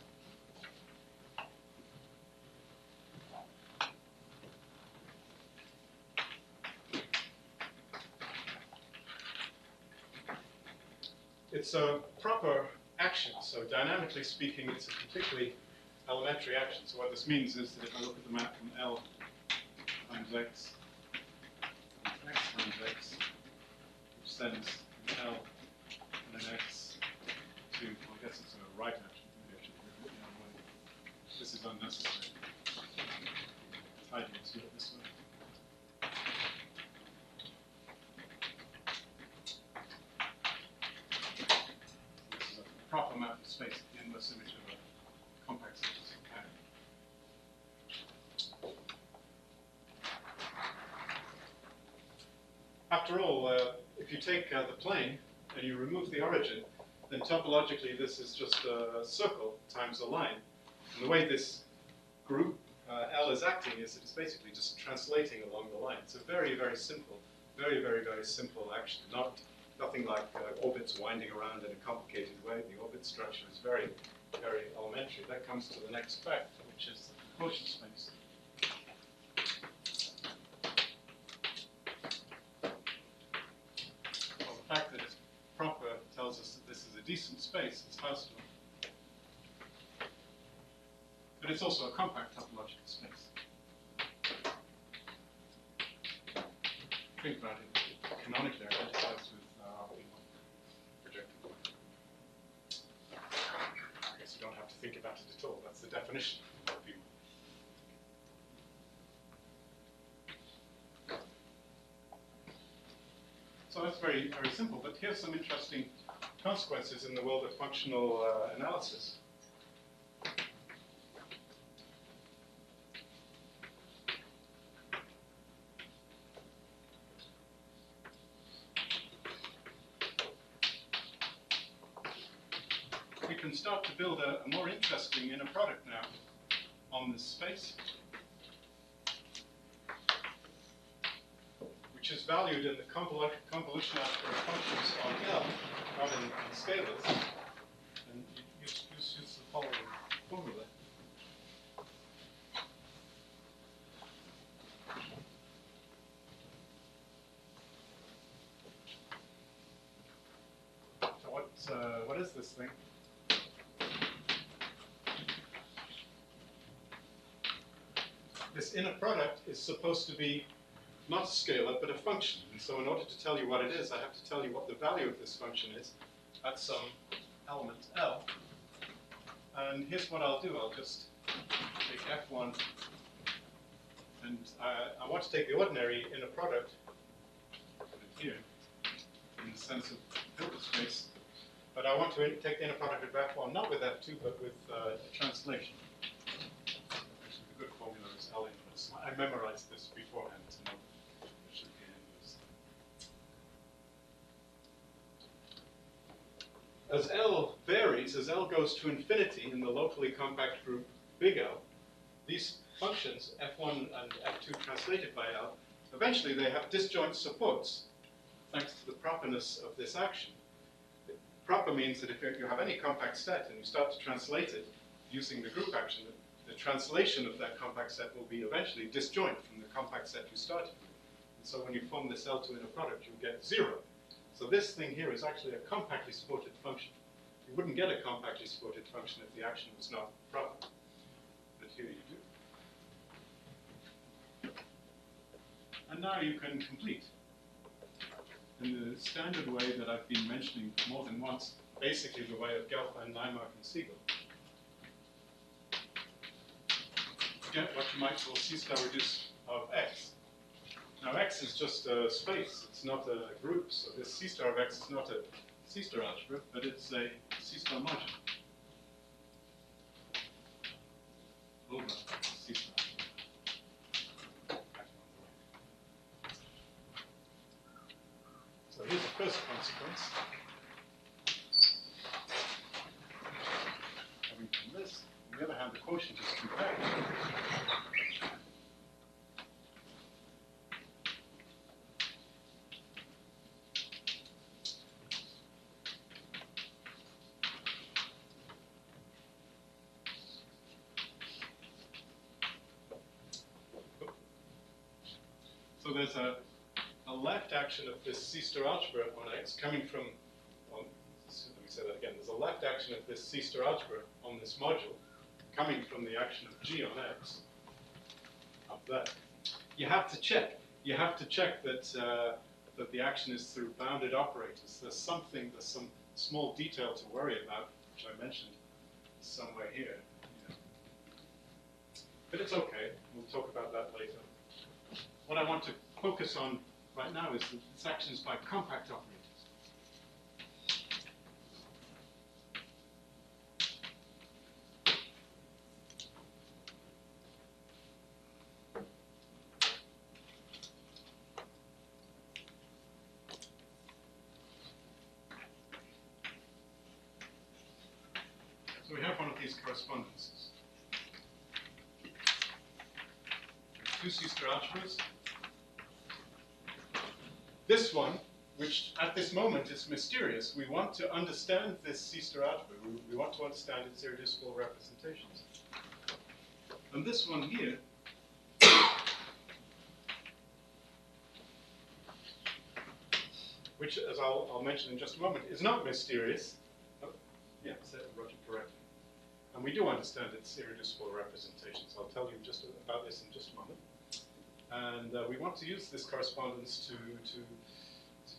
it's a proper action. So dynamically speaking, it's a completely elementary action. So what this means is that if I look at the map from L times X, X times X, which sends L and an X to, well, I guess it's a right action. Maybe I should have written it the other way. This is unnecessary. Tidy, let's do it this way. This is a proper map of space, the inverse image of a compact surface pattern. After all, if you take the plane and you remove the origin, then topologically this is just a circle times a line. And the way this group L is acting is it's basically just translating along the line. It's a very, very simple, very, very, very simple action. Nothing like orbits winding around in a complicated way. The orbit structure is very, very elementary. That comes to the next fact, which is the quotient space. Well, the fact that it's proper tells us that this is a decent space. It's Hausdorff. But it's also a compact topological space. Think about it. Canonically identifies with projected point. I guess you don't have to think about it at all. That's the definition of V1. So that's very, very simple. But here's some interesting consequences in the world of functional analysis. We can start to build a more interesting inner product now on this space, which is valued in the convolution algebra of functions on L, not in scalars. And you use the following formula. So what is this thing? This inner product is supposed to be not a scalar, but a function. And so in order to tell you what it is, I have to tell you what the value of this function is at some element L. And here's what I'll do. I'll just take F1, and I want to take the ordinary inner product, put it here, in the sense of Hilbert space. But I want to take the inner product of F1, not with F2, but with a translation. Actually, the good formula is L inverse. I memorized this beforehand to know it should be inverse. As L varies, as L goes to infinity in the locally compact group big L, these functions, F1 and F2 translated by L, eventually they have disjoint supports, thanks to the properness of this action. Proper means that if you have any compact set and you start to translate it using the group action, the translation of that compact set will be eventually disjoint from the compact set you started with. And so when you form this L2 inner product, you get 0. So this thing here is actually a compactly supported function. You wouldn't get a compactly supported function if the action was not proper. But here you do. And now you can complete in the standard way that I've been mentioning more than once, basically the way of Gelfand, Naimark, and Siegel. Get what you might call C-star reduced of X. Now X is just a space, it's not a group, so this C-star of X is not a C-star algebra, but it's a C-star module over C-star. So here's the first consequence. Coming from this, on the other hand, the quotient is compact. So there's a left action of this C-star algebra on X coming from left action of this C-star algebra on this module, coming from the action of G on X, up there, you have to check. You have to check that, that the action is through bounded operators. There's some small detail to worry about, which I mentioned somewhere here. Yeah. But it's okay. We'll talk about that later. What I want to focus on right now is this action is by compact operators. So we have one of these correspondences. Two C-star algebras. This one, which at this moment is mysterious, we want to understand this C-star algebra. We want to understand its irreducible representations. And this one here, which, as I'll mention in just a moment, is not mysterious. Oh, yeah, I wrote it correctly. And we do understand its irreducible representations. I'll tell you just about this in just a moment. And we want to use this correspondence to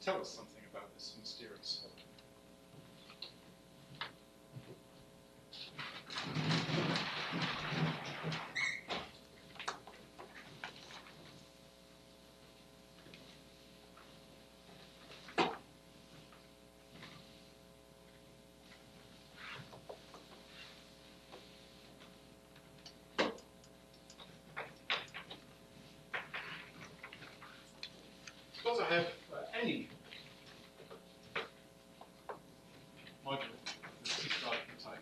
tell us something about this mysterious. Suppose I have any module with C-star type.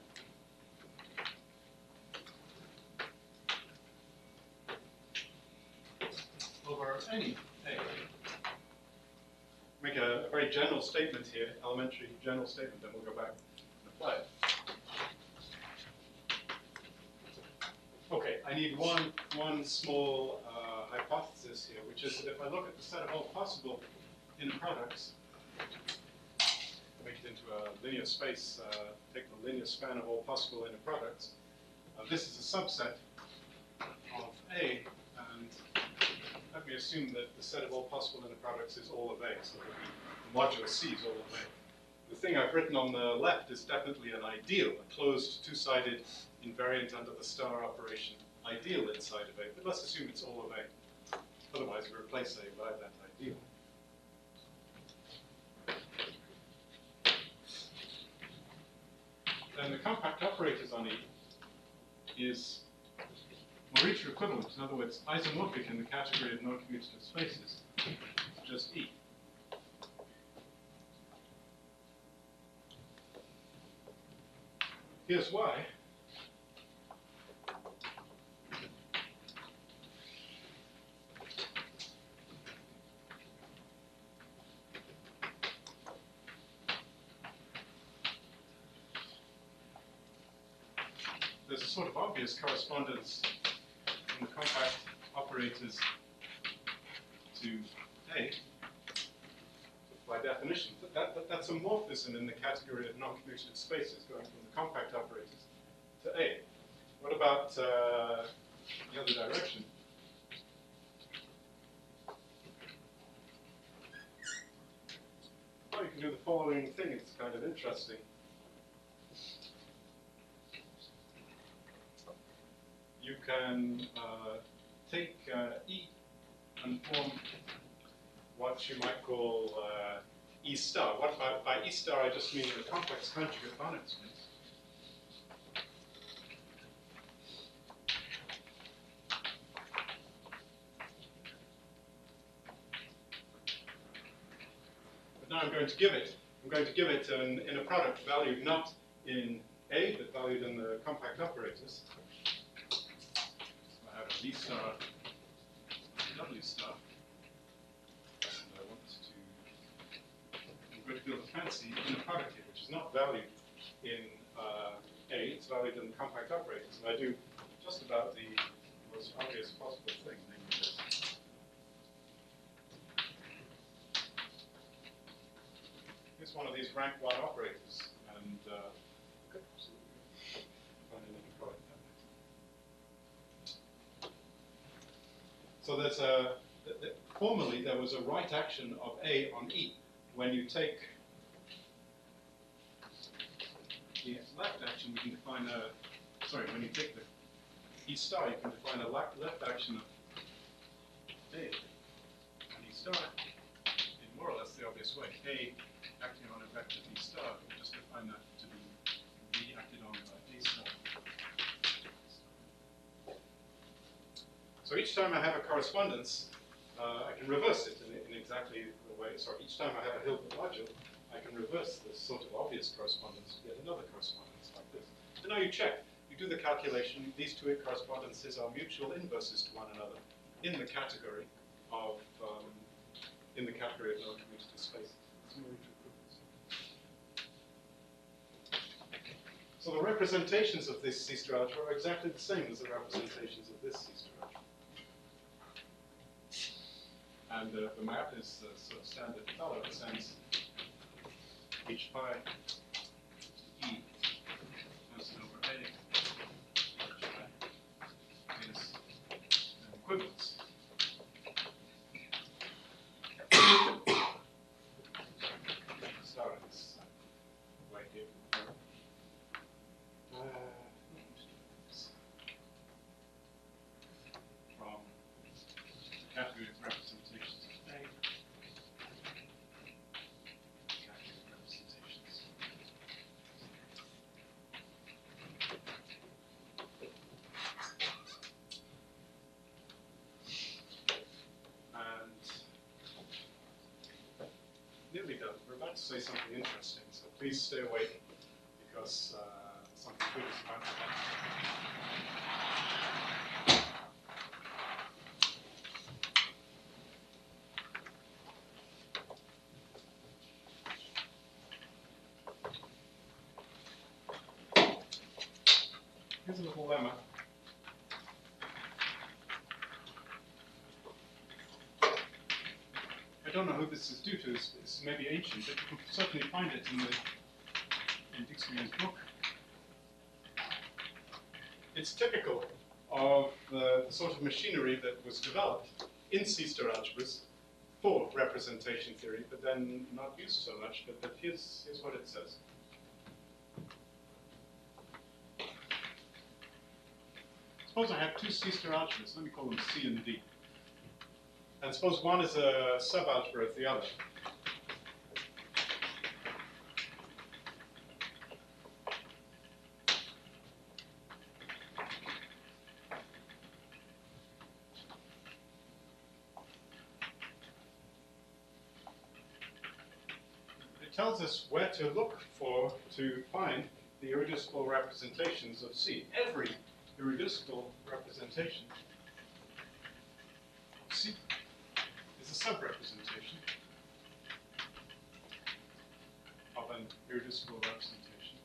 Over any A. Make a very general statement here, elementary general statement, then we'll go back and apply it. Okay, I need one small hypothesis here, which is that if I look at the set of all possible inner products, make it into a linear space, take the linear span of all possible inner products, this is a subset of A, and let me assume that the set of all possible inner products is all of A, so the modular C is all of A. The thing I've written on the left is definitely an ideal, a closed two-sided invariant under the star operation ideal inside of A, but let's assume it's all of A. Otherwise, we replace A by that ideal. And the compact operators on E is Morita equivalent, in other words, isomorphic in the category of non-commutative spaces, just E. Here's why. There's a sort of obvious correspondence in the compact operators to A, by definition. That's a morphism in the category of non-commutative spaces, going from the compact operators to A. What about the other direction? Well, you can do the following thing. It's kind of interesting. You can take E and form what you might call E star. What by E star I just mean the complex conjugate Banach space. But now I'm going to give it an inner product valued not in A, but valued in the compact operators. I have a V star, W star, and I want to, I'm going to build a fancy inner product here, which is not valued in A, it's valued in the compact operators, and I do just about the most obvious possible thing, namely this. Here's one of these rank 1 operators, and So there's formally there was a right action of A on E. When you take the left action, you can define when you take the E star, you can define a left action of A and E star in more or less the obvious way. A acting on a vector D star, we just define that to be B acted on by A star. So each time I have a correspondence, I can reverse it in exactly the way. So each time I have a Hilbert module, I can reverse this sort of obvious correspondence to get another correspondence like this. And now you check. You do the calculation. These two correspondences are mutual inverses to one another in the category of non-commutative spaces. So the representations of this C-star algebra are exactly the same as the representations of this C-star algebra. And the map is the sort of standard color. It sends H pi to E constant over A, H pi is an equivalence. Start this way here. From the category of representations of A. Nearly done. We're about to say something interesting, so please stay awake because something good is about to happen. Here's a little lemma. I don't know who this is due to. It's maybe ancient, but you can certainly find it in Dixon's book. It's typical of the sort of machinery that was developed in C-star algebras for representation theory, but then not used so much. But here's what it says. Suppose I have two C-star algebras. Let me call them C and D. And suppose one is a subalgebra of the other. It tells us where to look for to find the irreducible representations of C. Every irreducible representation of C is a sub-representation of an irreducible representation.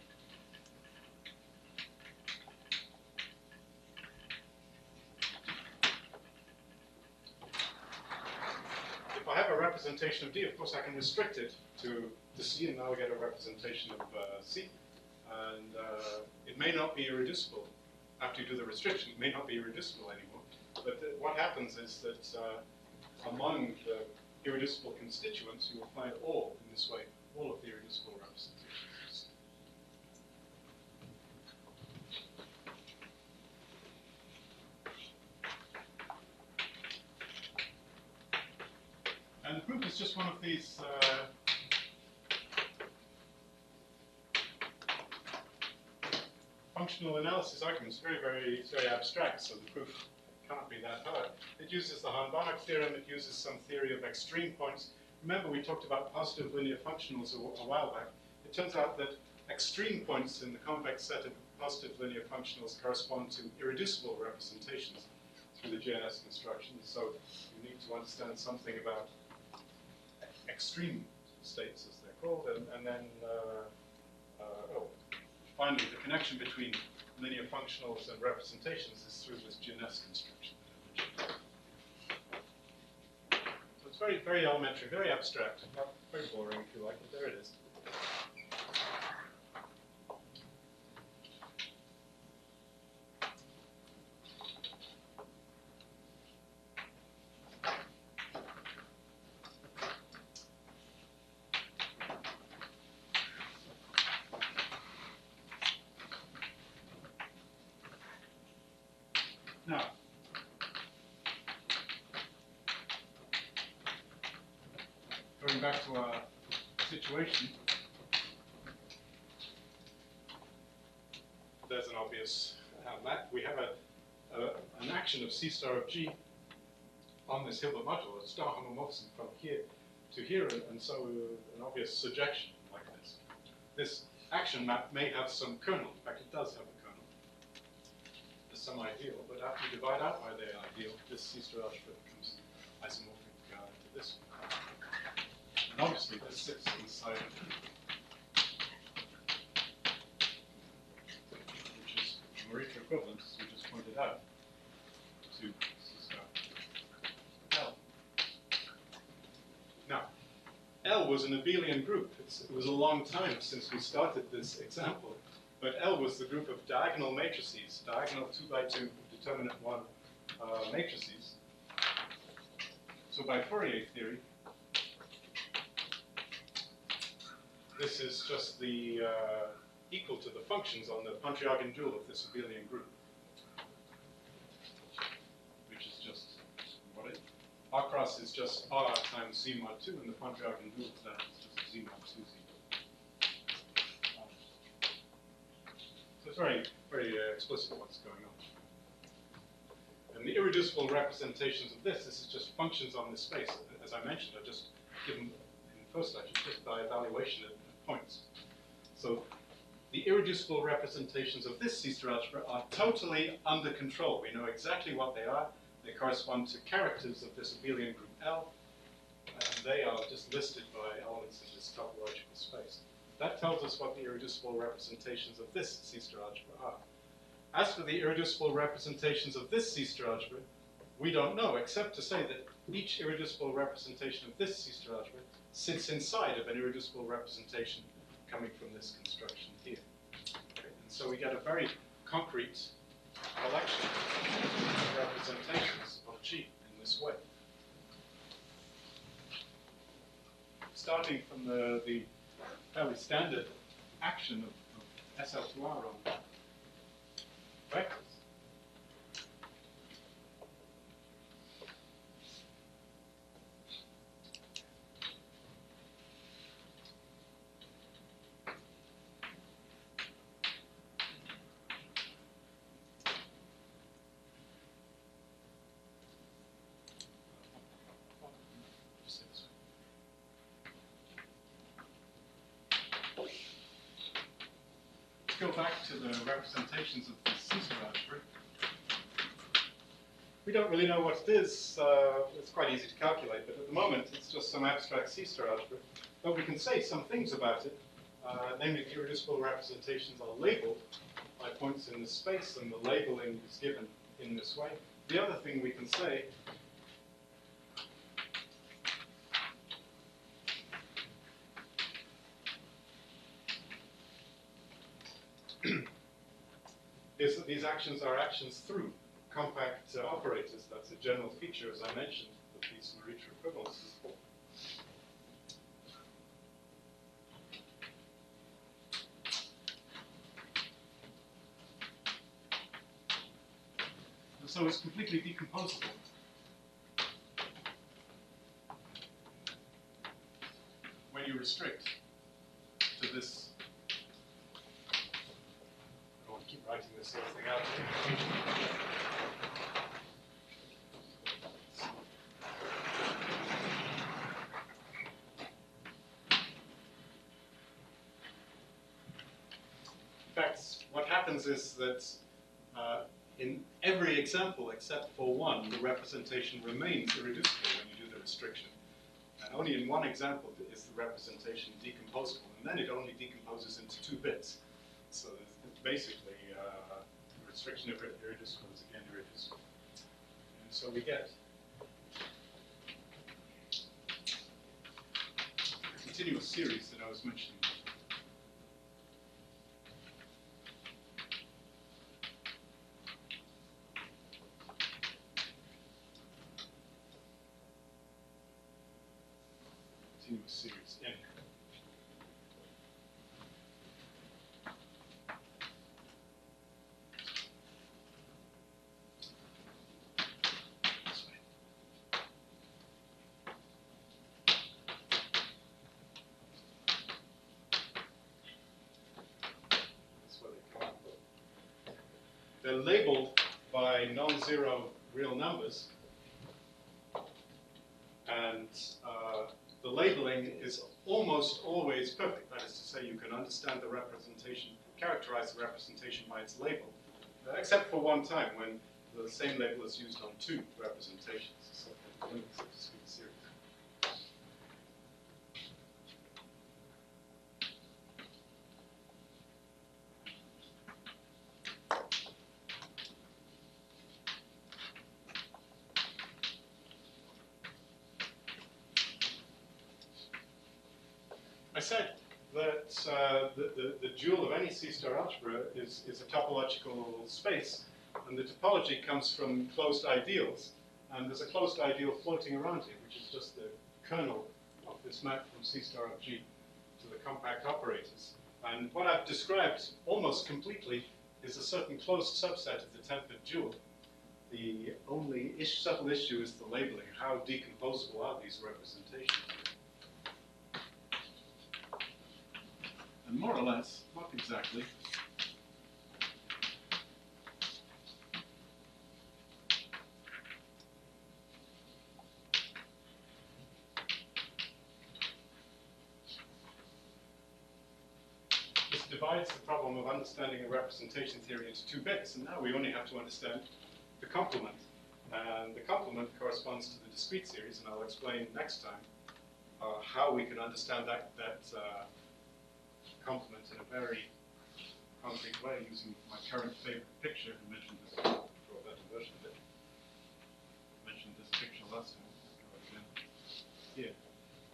If I have a representation of D, of course I can restrict it to C, and now I get a representation of C. And it may not be irreducible. After you do the restriction, it may not be irreducible anymore. But what happens is that among the irreducible constituents, you will find all, in this way, all of the irreducible representations. And the proof is just one of these functional analysis arguments, very abstract, so the proof can't be that hard. It uses the Hahn-Banach theorem, it uses some theory of extreme points. Remember we talked about positive linear functionals a while back. It turns out that extreme points in the convex set of positive linear functionals correspond to irreducible representations through the JNS construction. So you need to understand something about extreme states, as they're called, and then finally, the connection between linear functionals and representations is through this JNS construction. So it's very elementary, very abstract, not very boring if you like, but there it is. Now, going back to our situation, there's an obvious map. We have an action of C star of G on this Hilbert module, a star homomorphism from here to here, and so an obvious surjection like this. This action map may have some kernel. In fact, it does have a kernel. There's some ideal, but after you divide out by the ideal, this C star algebra becomes isomorphic to this one. And obviously, this sits inside which is Morita equivalent, as we just pointed out, to C star L. Now, L was an abelian group. It was a long time since we started this example, but L was the group of diagonal matrices, diagonal 2x2 determinant 1 matrices. So by Fourier theory, this is just the equal to the functions on the Pontryagin dual of this abelian group, which is just what it. R cross is just R times Z mod 2, and the Pontryagin dual of that is just Z mod 2 Z. So it's very, very explicit what's going on. And the irreducible representations of this is just functions on this space. As I mentioned, are just given in the first lecture just by evaluation at points. So the irreducible representations of this C star algebra are totally under control. We know exactly what they are. They correspond to characters of this abelian group L, and they are just listed by elements in this topological space. That tells us what the irreducible representations of this C star algebra are. As for the irreducible representations of this C star algebra, we don't know, except to say that each irreducible representation of this C star algebra sits inside of an irreducible representation coming from this construction here. Okay. And so we get a very concrete collection of representations of G in this way. Starting from the fairly standard action of SL2R on vectors. Go back to the representations of the C star algebra. We don't really know what it is. It's quite easy to calculate, but at the moment it's just some abstract C star algebra. But we can say some things about it, namely the irreducible representations are labeled by points in this space, and the labeling is given in this way. The other thing we can say is that these actions are actions through compact operators. That's a general feature, as I mentioned, of these Morita equivalences. And so it's completely decomposable. When you restrict to this. Keep writing this sort of thing out. In fact, what happens is that in every example except for one, the representation remains irreducible when you do the restriction. And only in one example is the representation decomposable, and then it only decomposes into 2 bits. So it's basically the restriction of irreducible is again irreducible. And so we get the continuous series that I was mentioning. Continuous series N. they're labeled by non-zero real numbers, and the labeling is almost always perfect. That is to say, you can understand the representation, characterize the representation by its label, except for one time when the same label is used on two representations. So the limits of discrete series. I said that the dual of any C-star algebra is a topological space, and the topology comes from closed ideals, and there's a closed ideal floating around here, which is just the kernel of this map from C-star of G to the compact operators. And what I've described almost completely is a certain closed subset of the tempered dual. The only subtle issue is the labeling. How decomposable are these representations? And more or less, not exactly. This divides the problem of understanding a representation theory into two bits, and now we only have to understand the complement. And the complement corresponds to the discrete series, and I'll explain next time how we can understand that complement in a very concrete way using my current favorite picture. I mentioned this before, draw a better version of it. I mentioned this picture last time. Let's draw it again. Here.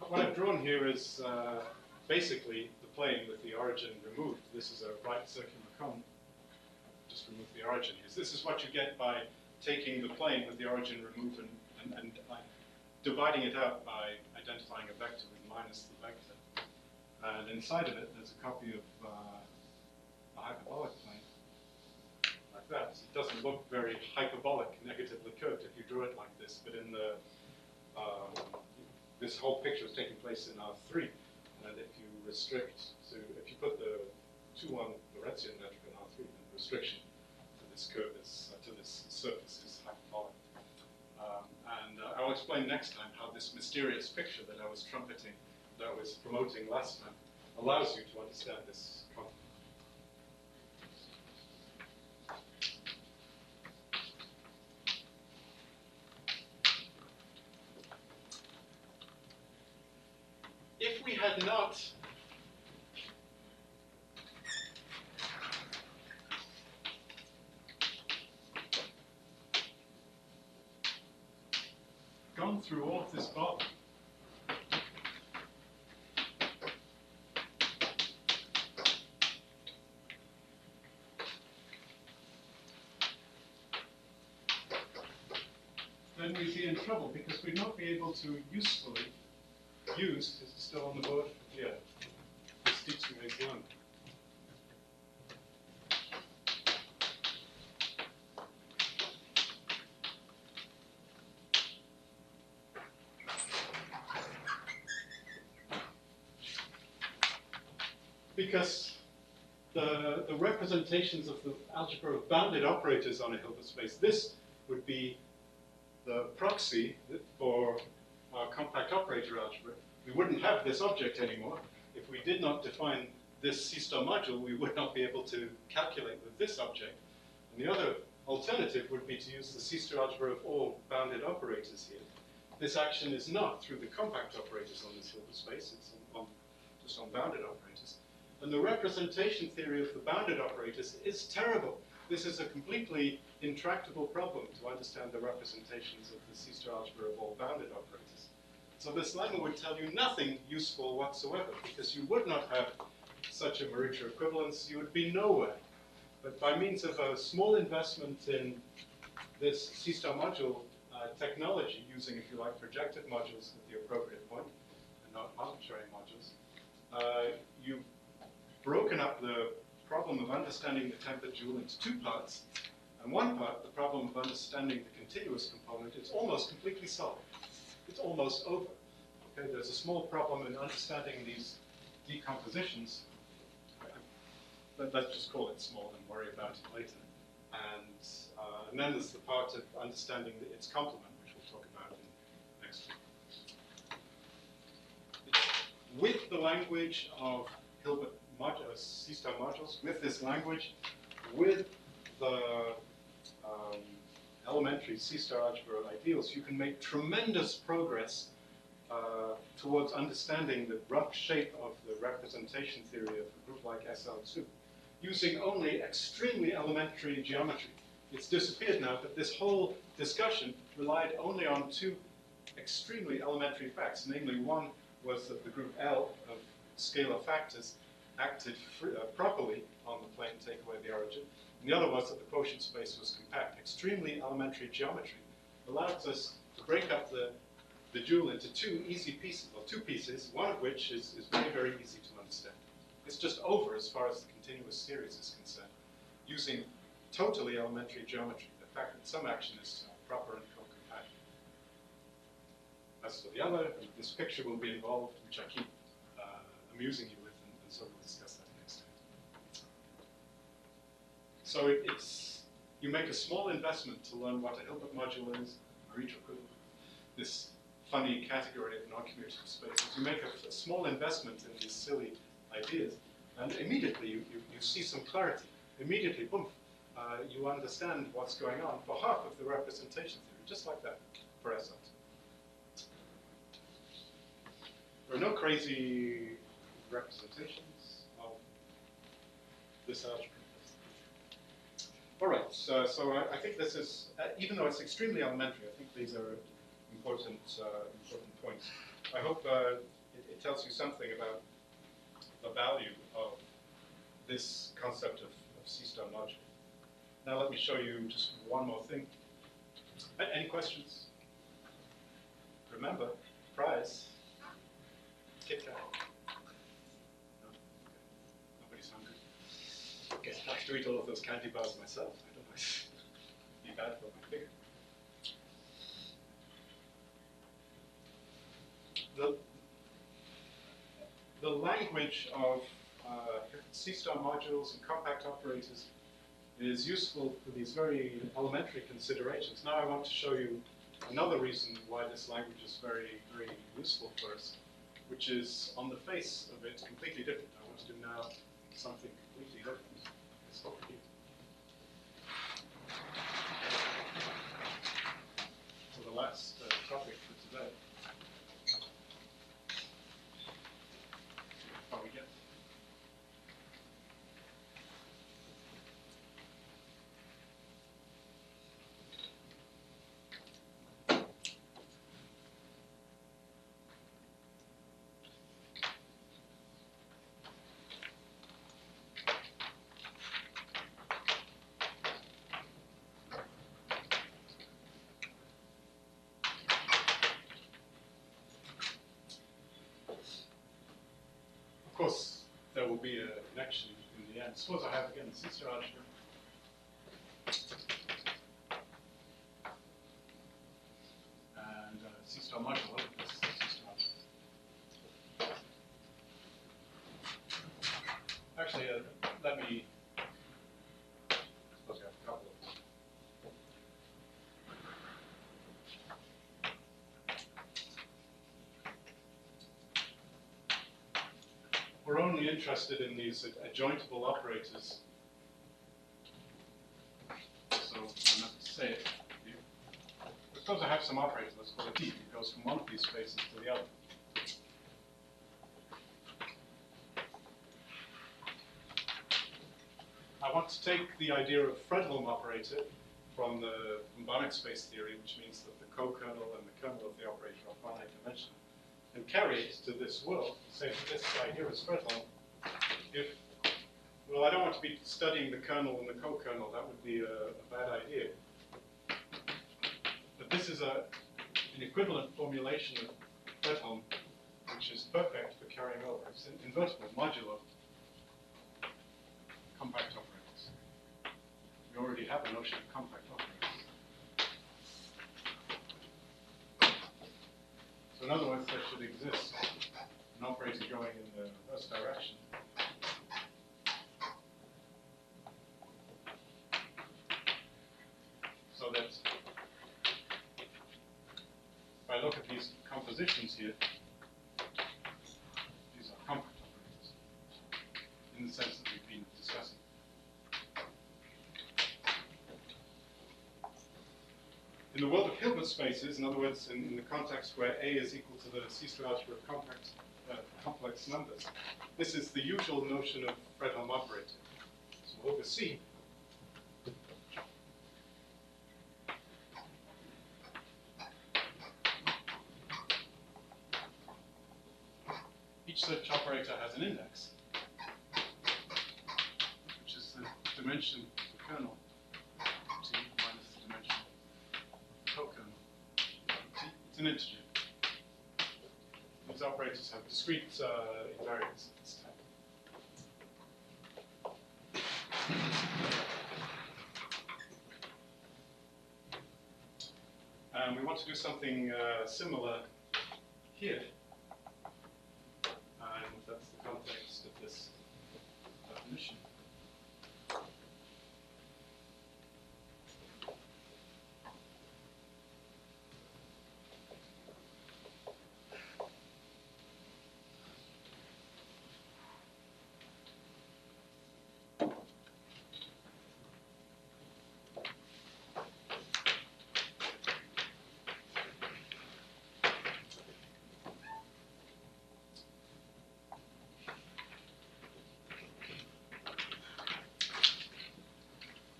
What I've drawn here is basically the plane with the origin removed. This is a right circular cone. Just remove the origin here. So this is what you get by taking the plane with the origin removed and dividing it out by identifying a vector with minus the vector. And inside of it, there's a copy of a hyperbolic plane, like that. So it doesn't look very hyperbolic, negatively curved if you draw it like this, but in the this whole picture is taking place in R3, and if you restrict, so if you put the 2 on the Lorentzian metric in R3, then the restriction to this curve is, to this surface is hyperbolic. I'll explain next time how this mysterious picture that I was trumpeting, that I was promoting last time, allows you to understand this complement. If we had not gone through all of this bother, then we'd be in trouble because we'd not be able to usefully use, is it still on the board? Yeah, this teaching is young. Because the representations of the algebra of bounded operators on a Hilbert space, this would be the proxy for our compact operator algebra. We wouldn't have this object anymore. If we did not define this C-star module, we would not be able to calculate with this object. And the other alternative would be to use the C-star algebra of all bounded operators here. This action is not through the compact operators on this Hilbert space, it's just on bounded operators. And the representation theory of the bounded operators is terrible. This is a completely intractable problem to understand the representations of the C-star algebra of all bounded operators. So this lemma would tell you nothing useful whatsoever, because you would not have such a Marucha equivalence, you would be nowhere. But by means of a small investment in this C-star module technology, using, if you like, projective modules at the appropriate point, and not arbitrary modules, you've broken up the problem of understanding the tempered dual into two parts, and one part, the problem of understanding the continuous component, is almost completely solved. It's almost over. Okay, there's a small problem in understanding these decompositions, but let's just call it small and worry about it later. And And then there's the part of understanding its complement, which we'll talk about next week. With the language of Hilbert C-star modules, with this language, with the elementary C-star algebra ideals, you can make tremendous progress towards understanding the rough shape of the representation theory of a group like SL2, using only extremely elementary geometry. It's disappeared now, but this whole discussion relied only on two extremely elementary facts. Namely, one was that the group L of scalar factors acted properly on the plane to take away the origin. And the other was that the quotient space was compact. Extremely elementary geometry allows us to break up the dual into two easy pieces, or two pieces, one of which is very, very easy to understand. It's just over as far as the continuous series is concerned, using totally elementary geometry, the fact that some action is proper and co-compact. As for the other, this picture will be involved, which I keep amusing you with, and so we'll discuss that next time. So you make a small investment to learn what a Hilbert module is, Marita equivalent, this funny category of non-commutative spaces. You make a small investment in these silly ideas, and immediately you see some clarity. Immediately, boom, you understand what's going on for half of the representation theory, just like that, for SL2. There are no crazy representations of this algebra. All right, so I think this is, even though it's extremely elementary, I think these are important points. I hope it tells you something about the value of this concept of C-star module. Now let me show you just one more thing. Any questions? Remember, prize, Kit Kat. No? Okay. Nobody's hungry. Okay, I have to eat all of those candy bars myself. I don't know. It'd be bad for my figure. The language of C-star modules and compact operators is useful for these very elementary considerations. Now I want to show you another reason why this language is very, very useful for us, which is on the face of it completely different. I want to do now something completely different. It's over here. So the last topic for today. How we get. Of course, there will be a connection in the end. Suppose I have, again, the C-star algebra. And C-star module of this C-star algebra. Actually, let me, suppose I have a couple of them. We're only interested in these adjointable operators. So I must say it. Suppose I have some operator, let's call it D. It goes from one of these spaces to the other. I want to take the idea of Fredholm operator from the Mbonic space theory, which means that the co-kernel and the kernel of the operator are finite dimensional, and carry it to this world, say that this guy here is Fredholm. Well, I don't want to be studying the kernel and the co-kernel, that would be a bad idea. But this is an equivalent formulation of Fredholm, which is perfect for carrying over. It's an invertible modulo compact operators. We already have a notion of compact operators. So in other words, there should exist an operator going in the reverse direction. so that if I look at these compositions here, these are compact operators in the sense that we've been discussing. In the world of Hilbert spaces, in other words, in the context where A is equal to the C-square algebra of complex numbers, this is the usual notion of Fredholm operator. So over C, each such operator has an index, which is the dimension of the kernel T minus the dimension of co-kernel T. It's an integer. These operators have discrete invariants of this type. And we want to do something similar here. And that's the context of this definition.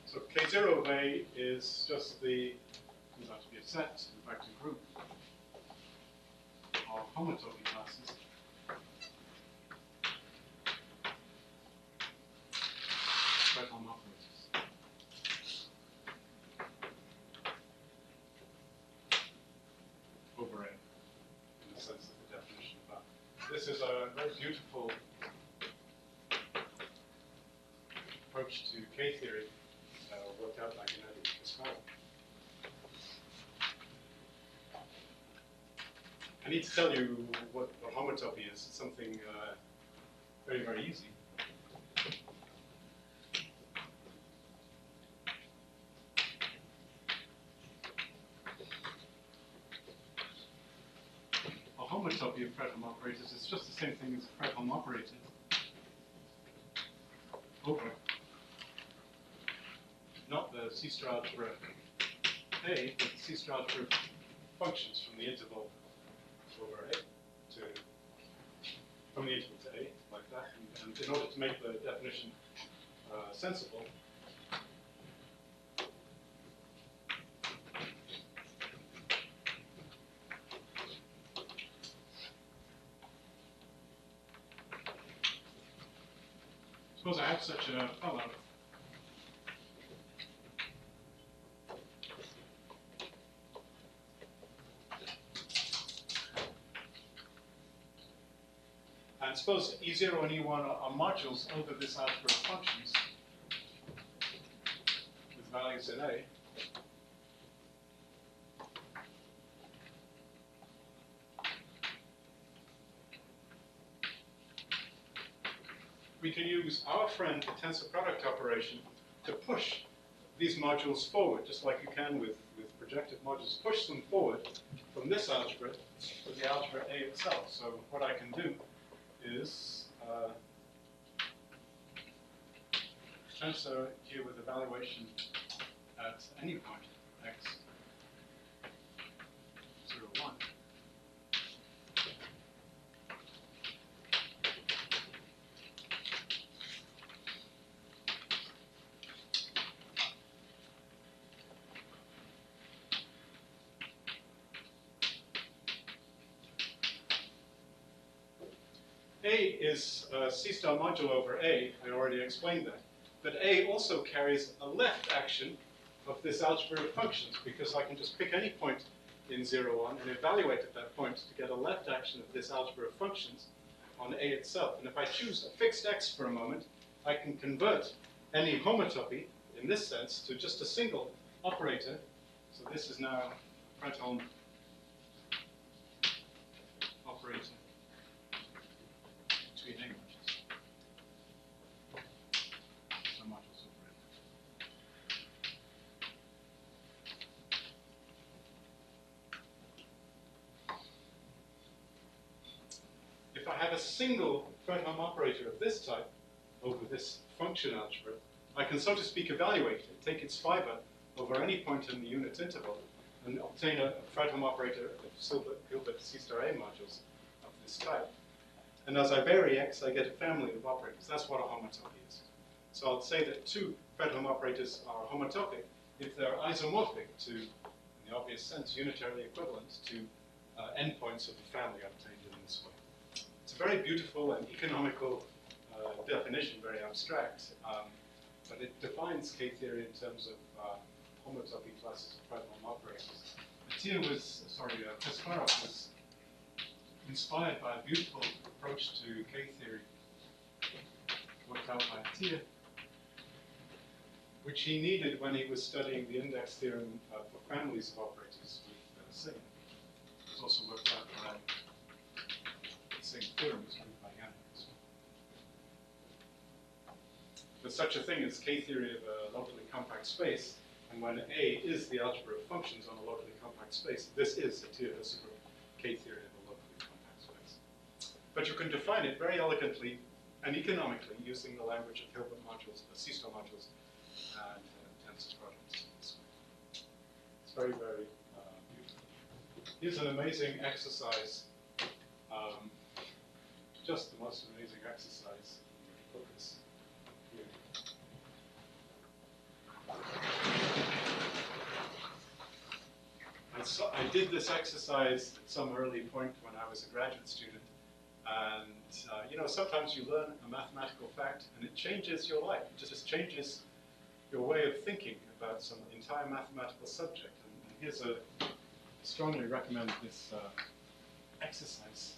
So K0 of A is just comes out to be a set, in fact a group of homotopy classes. Fredholm operators. Over A, in the sense of the definition of that. This is a very beautiful approach to K theory. Worked out by Gennady Kasparov. I need to tell you what homotopy is. It's something very, very easy. A homotopy of Fredholm operators is just the same thing as a Fredholm operator over not the C-star algebra A, but the C-star algebra functions from the interval over A from the interval to A, like that. And in order to make the definition sensible, suppose I have such a fellow. And suppose E0 and E1 are modules over this algebra of functions with values in A. We can use our friend, the tensor product operation, to push these modules forward, just like you can with projective modules. Push them forward from this algebra to the algebra A itself. So what I can do is tensor here with evaluation at any point x 0, 1. A is a C-star module over A, I already explained that. But A also carries a left action of this algebra of functions, because I can just pick any point in 0, 1 and evaluate at that point to get a left action of this algebra of functions on A itself. And if I choose a fixed x for a moment, I can convert any homotopy, in this sense, to just a single operator. So this is now a Fredholm operator between A modules. So modules over have a single Fredholm operator of this type over this function algebra, I can, so to speak, evaluate it, take its fiber over any point in the unit interval, and obtain a Fredholm operator of Hilbert C star A modules of this type. And as I vary x, I get a family of operators. That's what a homotopy is. So I'll say that two Fredholm operators are homotopic if they're isomorphic to, in the obvious sense, unitarily equivalent to endpoints of the family obtained in this way. It's a very beautiful and economical definition, very abstract, but it defines K-theory in terms of homotopy classes of Fredholm operators. Kasparov was inspired by a beautiful approach to K-theory worked out by Pugh, which he needed when he was studying the index theorem for families of operators with Sig. It was also worked out by the same theorem as proved by Yannick as well. There's such a thing as K-theory of a locally compact space, and when A is the algebra of functions on a locally compact space, this is a Pugh-Husserl K-theory of a locally compact space. But you can define it very elegantly and economically using the language of Hilbert modules, the C-star modules, and tensor products. It's very, very beautiful. Here's an amazing exercise, just the most amazing exercise. Put this here. I did this exercise at some early point when I was a graduate student, and you know, sometimes you learn a mathematical fact and it changes your life. It just changes your way of thinking about some entire mathematical subject. And here's I strongly recommend this exercise.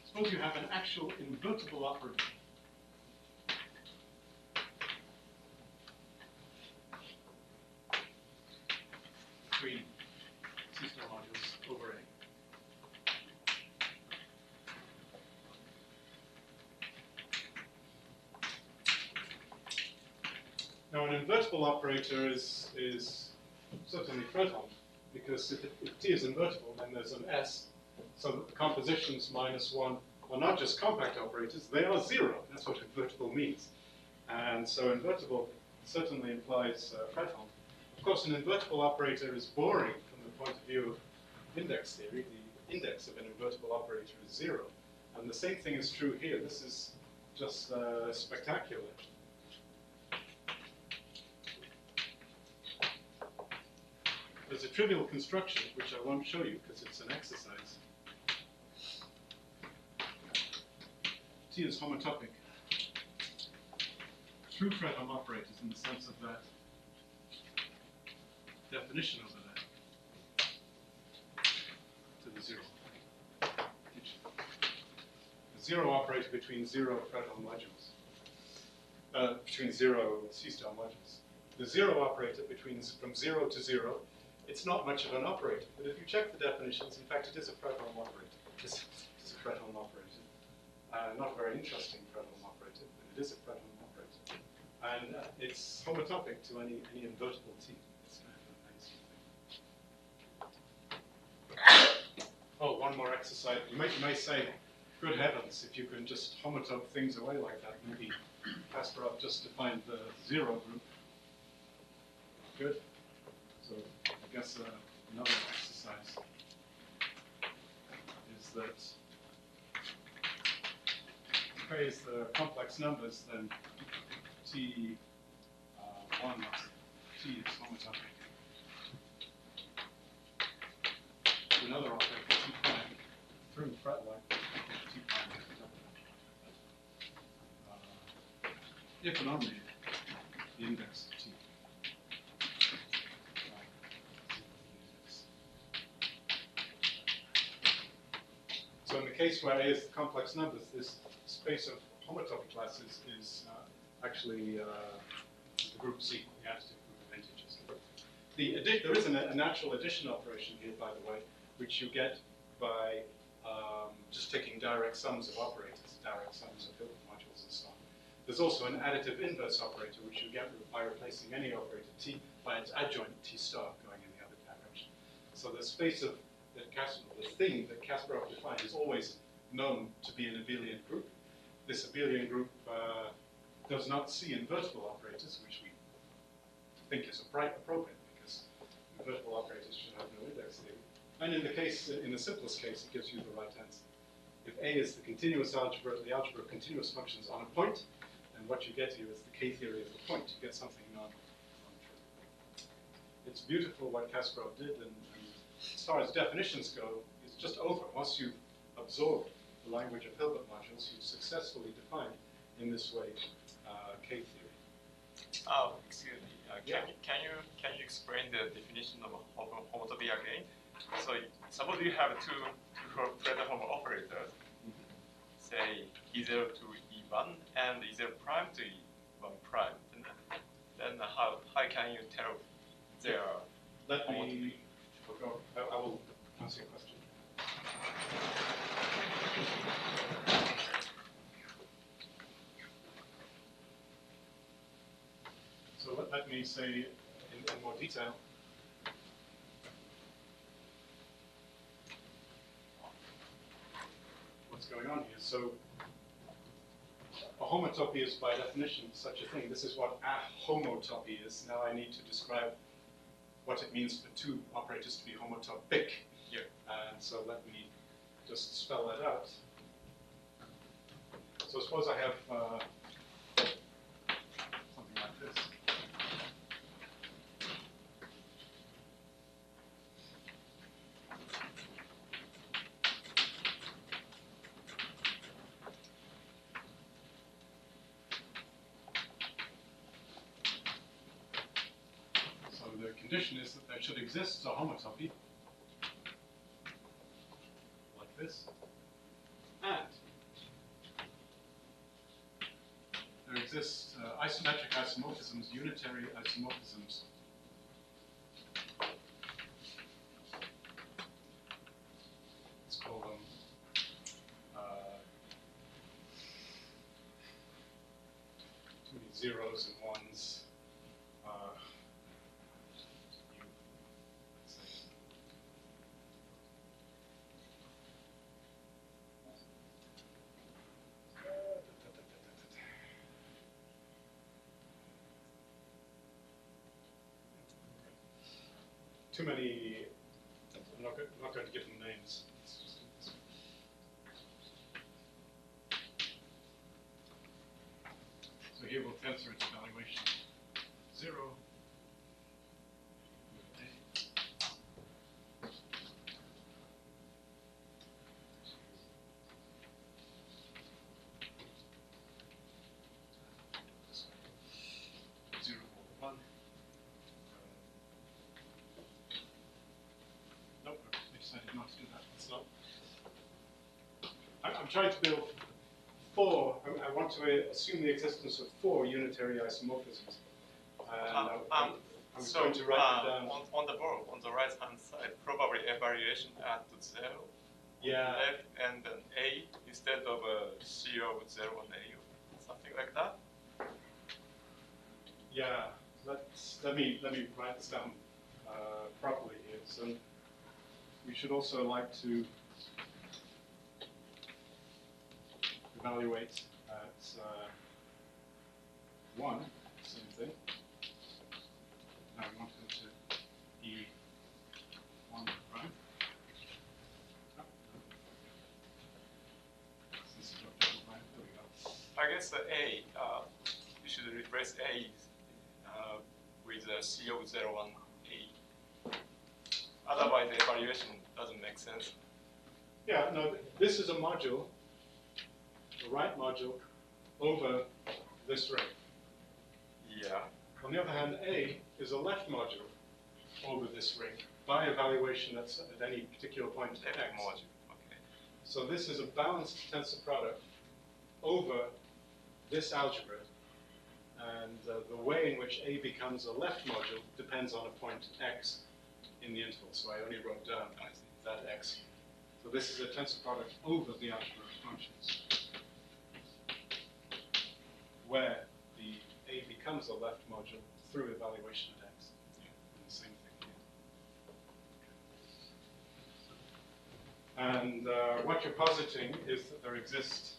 Suppose you have an actual invertible operator. Between C-star modules over A. Now, an invertible operator is certainly Fredholm, because if T is invertible, then there's an S, so that the compositions minus 1 are not just compact operators, they are 0. That's what invertible means. And so invertible certainly implies Fredholm. Of course, an invertible operator is boring from the point of view of index theory. The index of an invertible operator is 0. And the same thing is true here. This is just spectacular. There's a trivial construction, which I won't show you because it's an exercise. T is homotopic through Fredholm operators in the sense of that definition over there to the 0. The 0 operator between 0 Fredholm modules, between 0 C-star modules. The 0 operator from 0 to 0, it's not much of an operator, but if you check the definitions, in fact, it is a Fredholm operator. It's a Fredholm operator. Not a very interesting Fredholm operator, but it is a Fredholm operator. And it's homotopic to any invertible T. It's kind of an amazing thing. Oh, one more exercise. You may say, good heavens, if you can just homotope things away like that, maybe Kasparov just defined the 0 group. Good. So I guess another exercise is that praise the complex numbers, then T1 T is homotopic to another operator, T prime, through fret line, T prime. If and only the index of T. So in the case where A is the complex numbers, this space of homotopy classes is actually the group C, the additive group of integers. There is a natural addition operation here, by the way, which you get by just taking direct sums of operators, direct sums of Hilbert modules and so on. There's also an additive inverse operator, which you get by replacing any operator T by its adjoint T star going in the other direction. So the space of the thing that Kasparov defined is always known to be an abelian group. This abelian group does not see invertible operators, which we think is appropriate because invertible operators should have no index theory. And in the simplest case, it gives you the right answer. If A is the continuous algebra, the algebra of continuous functions on a point, then what you get here is the K-theory of the point. You get something non-true. It's beautiful what Kasparov did, and as far as definitions go, it's just over. Once you've absorbed the language of Hilbert modules, you've successfully defined, in this way, K-theory. Oh, excuse me. Yeah. Can you explain the definition of homotopy again? So suppose you have two Fredholm operators, say E0 to E1 and E0 prime to E1 prime. Then how can you tell their homotopy? I will answer your question. So let me say in more detail. What's going on here? So a homotopy is by definition such a thing. This is what a homotopy is. Now I need to describe what it means for two operators to be homotopic. Yeah. And so let me just spell that out. So suppose I have something like this. So the condition is that there should exist a homotopy like this, and there exists isometric isomorphisms, unitary isomorphisms. Let's call them too many zeros and ones. Let's say too many. I'm not going to give them names. Let's just do this. So here we'll tensor its evaluation. 0. with A. This way. 0, 1. Nope, I decided not to do that. It's not. I'm trying to build 4. I want to assume the existence of 4 unitary isomorphisms. And I'm So going to write them down. on the board, on the right hand side, probably evaluation at 0 Yeah. left and then A instead of C of 0 and A or something like that. Yeah. Let me write this down properly here. So we should also like to evaluate at 1, same thing. Now we want to go to E1 prime. Oh, since it's got double prime, there we go. I guess the A, you should replace A with C of 0 and A. Otherwise, the evaluation doesn't make sense. Yeah, no, this is a module, the right module, over this ring. Yeah. On the other hand, A is a left module over this ring by evaluation at any particular point Left X. module. Okay. So this is a balanced tensor product over this algebra, and the way in which A becomes a left module depends on a point X in the interval. So I only wrote down that X. So this is a tensor product over the algebra of functions, where the A becomes a left module through evaluation at X. And the same thing here. And what you're positing is that there exist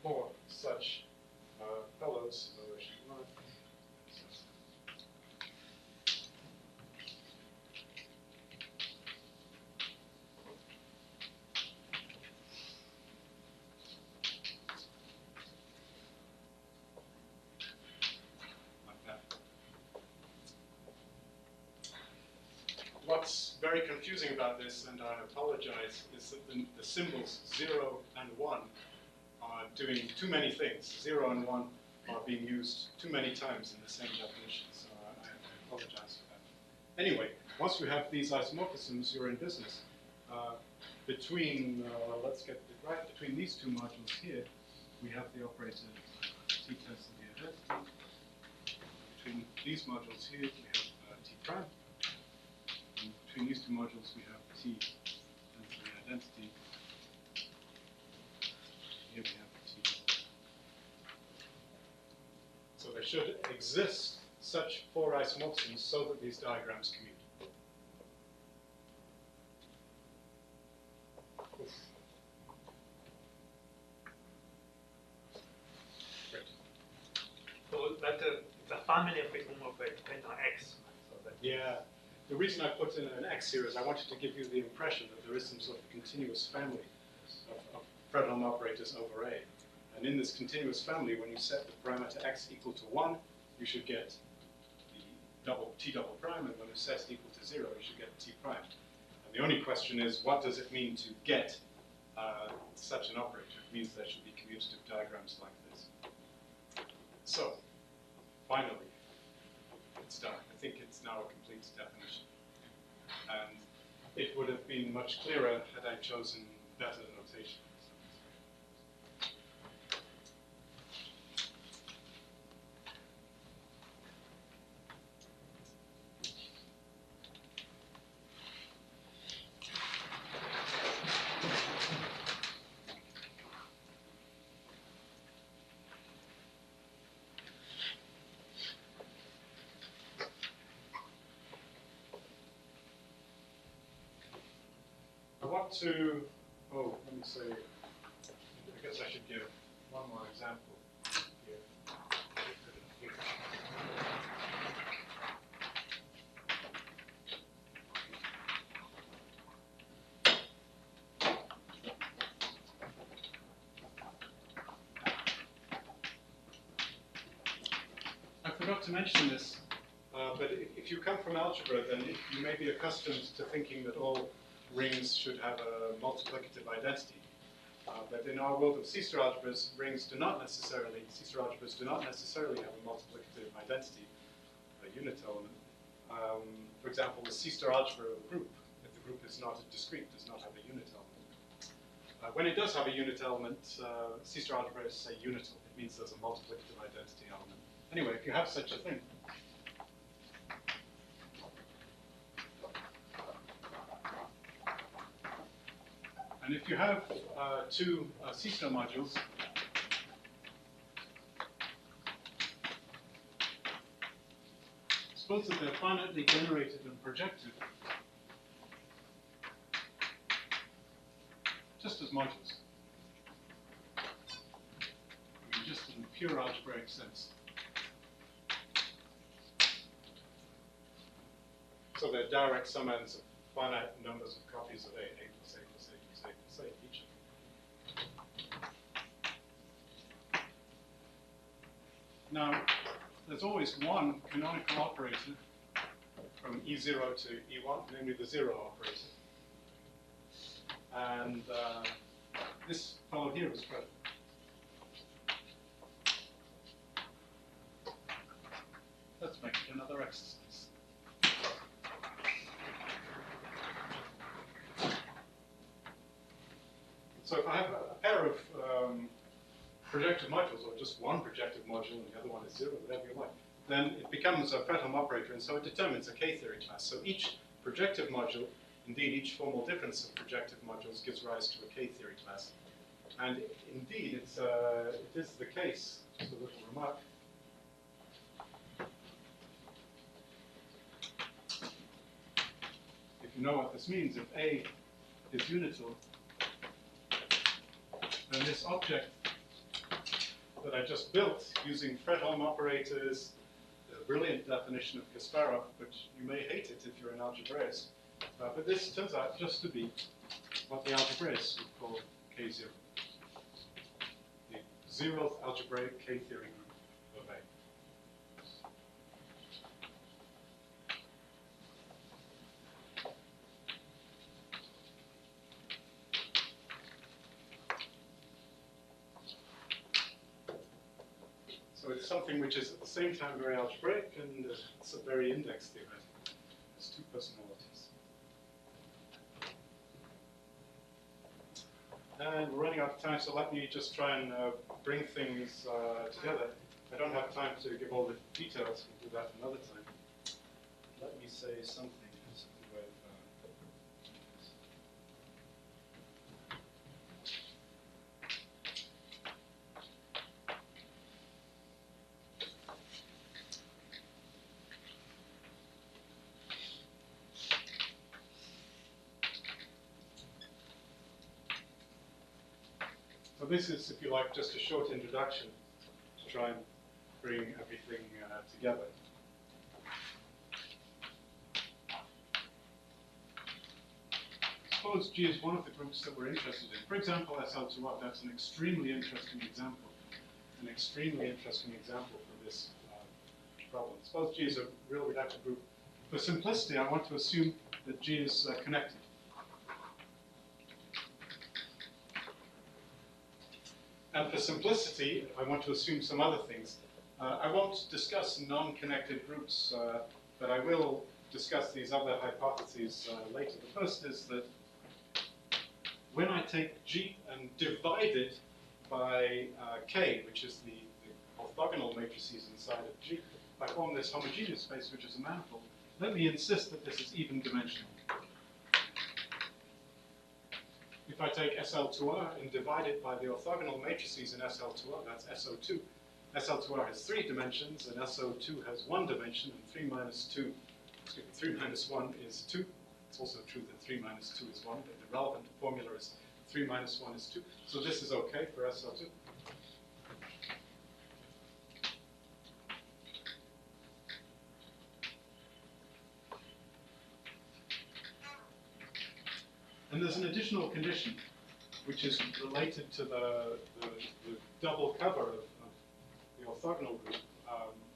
four such fellows. What's very confusing about this, and I apologize, is that the symbols 0 and 1 are doing too many things. 0 and 1 are being used too many times in the same definition, so I apologize for that. Anyway, once you have these isomorphisms, you're in business. Between, let's get it right, between these two modules here, we have the operator T tensor the identity. Between these modules here, we have T prime. And between these two modules, we have T tensor the identity. Here we have T. So there should exist such four isomorphisms so that these diagrams commute. Oof. Great. So that the family of it homomorphic depends on X. So that Yeah. The reason I put in an X here is I wanted to give you the impression that there is some sort of continuous family of Fredholm operators over A. And in this continuous family, when you set the parameter X equal to 1, you should get the T double prime, and when you set it equal to 0, you should get T prime. And the only question is, what does it mean to get such an operator? It means there should be commutative diagrams like this. So, finally, it's done. I think it's now a complete definition. And it would have been much clearer had I chosen better notation. I want to, let me say, I guess I should give one more example here. I forgot to mention this, but if you come from algebra, then you may be accustomed to thinking that all rings should have a multiplicative identity. But in our world of C-star algebras, C-star algebras do not necessarily have a multiplicative identity, a unit element. For example, the C-star algebra of a group, if the group is not discrete, does not have a unit element. When it does have a unit element, C-star algebra is, say, unital. It means there's a multiplicative identity element. Anyway, if you have such a thing, and if you have two C-star modules, suppose that they're finitely generated and projected just as modules. I mean, just in pure algebraic sense. So they're direct sum ends of finite numbers of copies of A plus A plus A plus A plus A, each of them. Now, there's always one canonical operator from E0 to E1, namely the 0 operator. And this fellow here is present. Let's make it another exercise. So if I have a pair of projective modules, or just one projective module and the other one is 0, whatever you like, then it becomes a Fredholm operator, and so it determines a K-theory class. So each projective module, indeed each formal difference of projective modules, gives rise to a K-theory class. And indeed, it is the case, just a little remark. If you know what this means, if A is unital, then this object that I just built using Fredholm operators, the brilliant definition of Kasparov, which you may hate it if you're an algebraist, but this turns out just to be what the algebraists would call K0. The zeroth algebraic K-theory group of A. So it's something which is at the same time very algebraic and it's a very index theoretic. It's two personalities. And we're running out of time, so let me just try and bring things together. I don't have time to give all the details. We'll do that another time. Let me say something. So this is, if you like, just a short introduction to try and bring everything together. Suppose G is one of the groups that we're interested in. For example, SL2R, that's an extremely interesting example. An extremely interesting example for this problem. Suppose G is a real reductive group. For simplicity, I want to assume that G is connected. And for simplicity, I want to assume some other things. I won't discuss non-connected groups, but I will discuss these other hypotheses later. The first is that when I take G and divide it by K, which is the orthogonal matrices inside of G, I form this homogeneous space, which is a manifold. Let me insist that this is even dimensional. If I take SL2R and divide it by the orthogonal matrices in SL2R, that's SO2. SL2R has 3 dimensions, and SO2 has 1 dimension, and 3 minus 1 is 2. It's also true that 3 minus 2 is 1, but the relevant formula is 3 minus 1 is 2. So this is okay for SL2. And there's an additional condition, which is related to the double cover of the orthogonal group.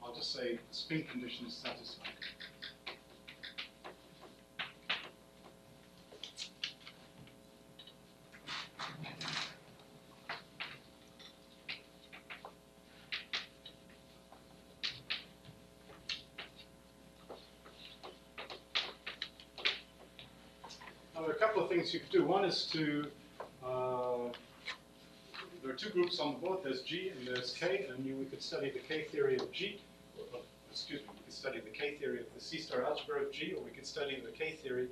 I'll just say the spin condition is satisfied. Now, there are a couple of things you could do. One is to, there are 2 groups on the board. There's G and there's K, and we could study the K theory of G. Excuse me, we could study the K theory of the C-star algebra of G, or we could study the K theory of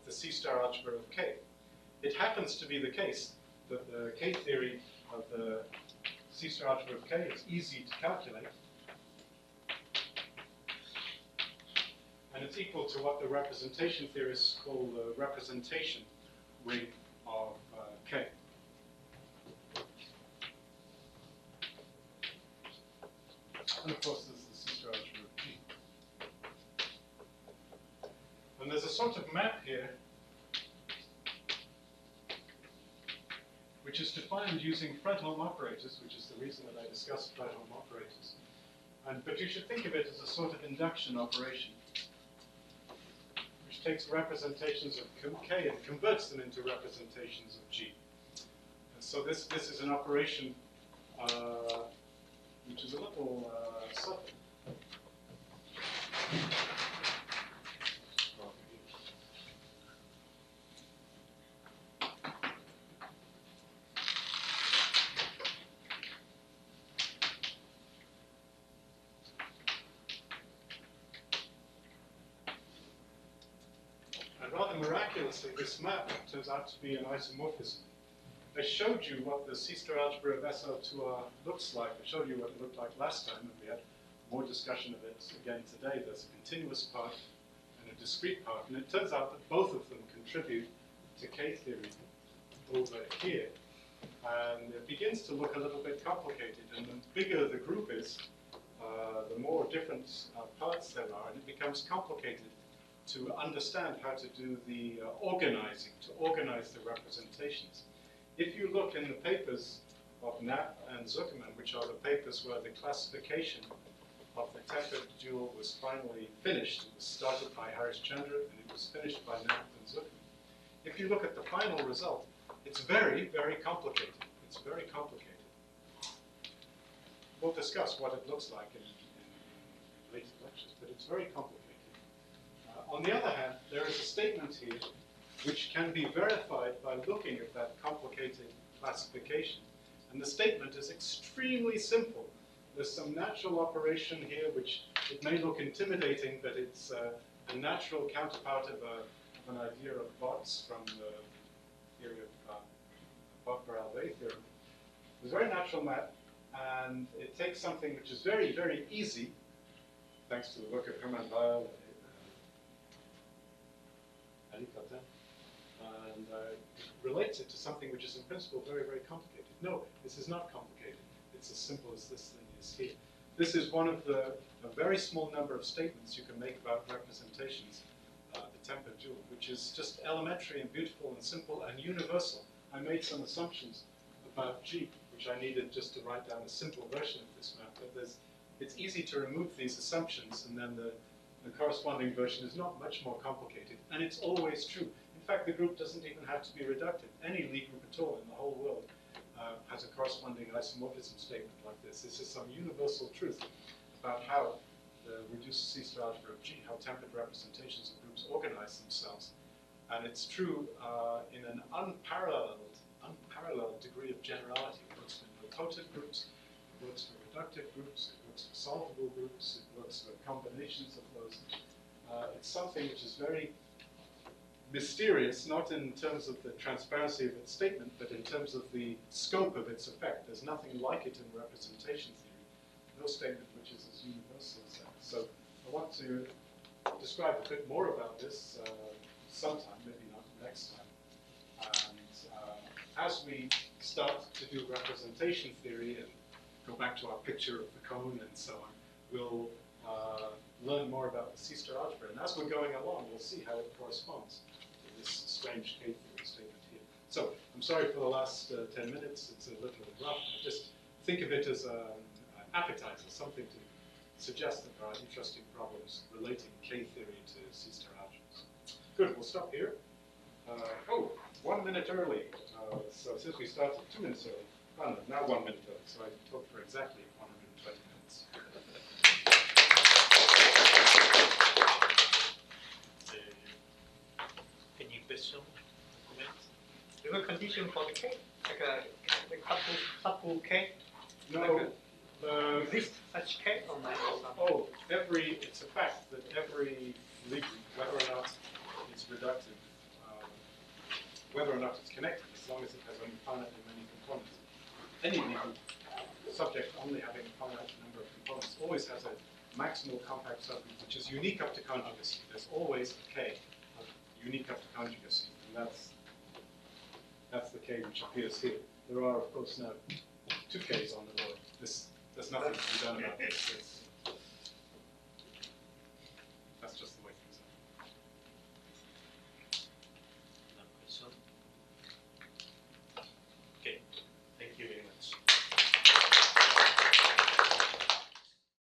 the C-star algebra of K. It happens to be the case that the K theory of the C-star algebra of K is easy to calculate. And it's equal to what the representation theorists call the representation ring of K. And of course, there's the C-star algebra of G. And there's a sort of map here which is defined using Fredholm operators, which is the reason that I discussed Fredholm operators. But you should think of it as a sort of induction operation, which takes representations of K and converts them into representations of G. And so this is an operation which is a little subtle. obviously this map turns out to be an isomorphism. I showed you what the C-star algebra of SL2R looks like. I showed you what it looked like last time, and we had more discussion of it again today. There's a continuous part and a discrete part, and it turns out that both of them contribute to K-theory over here. And it begins to look a little bit complicated, and the bigger the group is, the more different parts there are, and it becomes complicated to understand how to do the organizing, to organize the representations. If you look in the papers of Knapp and Zuckerman, which are the papers where the classification of the tempered dual was finally finished, it was started by Harris-Chandra and it was finished by Knapp and Zuckerman. If you look at the final result, it's very, very complicated. It's very complicated. We'll discuss what it looks like in later lectures, but it's very complicated. On the other hand, there is a statement here which can be verified by looking at that complicated classification. And the statement is extremely simple. There's some natural operation here which it may look intimidating, but it's a natural counterpart of an idea of Bott's from the theory of Bott-Barrel-Way theorem. It's a very natural map, and it takes something which is very, very easy, thanks to the work of Hermann Weyl and it relates it to something which is in principle very, very complicated. No, this is not complicated. It's as simple as this thing is here. This is one of a very small number of statements you can make about representations, the tempered dual, which is just elementary and beautiful and simple and universal. I made some assumptions about G, which I needed just to write down a simple version of this map. But it's easy to remove these assumptions, and then the corresponding version is not much more complicated, and it's always true. In fact, the group doesn't even have to be reductive. Any Lie group at all in the whole world has a corresponding isomorphism statement like this. This is some universal truth about how the reduced C-star algebra of G, how tempered representations of groups organize themselves. And it's true in an unparalleled degree of generality. It works for nilpotent groups, it works for reductive groups, it works for solvable groups, it works for combinations of those. It's something which is very mysterious, not in terms of the transparency of its statement, but in terms of the scope of its effect. There's nothing like it in representation theory. No statement which is as universal as that. So I want to describe a bit more about this sometime, maybe not next time. And as we start to do representation theory and go back to our picture of the cone and so on, we'll learn more about the C-star algebra. And as we're going along, we'll see how it corresponds to this strange K-theory statement here. So I'm sorry for the last 10 minutes. It's a little rough. Just think of it as an appetizer, something to suggest that there are interesting problems relating K-theory to C-star algebras. Good, we'll stop here. 1 minute early. So since we started 2 minutes early, oh no, now 1 minute early, so I talked for exactly 120 minutes. Any question, comment? You have a condition for the K? Like the couple K? No, Exist such K or not? it's a fact that every Lie group, whether or not it's reductive, whether or not it's connected, as long as it has only finitely many components. Any Lie group, subject only having a finite number of components, always has a maximal compact subgroup which is unique up to conjugacy. There's always a K unique up to conjugacy, and that's the K which appears here. There are, of course, now 2 Ks on the board. There's nothing to be done about this.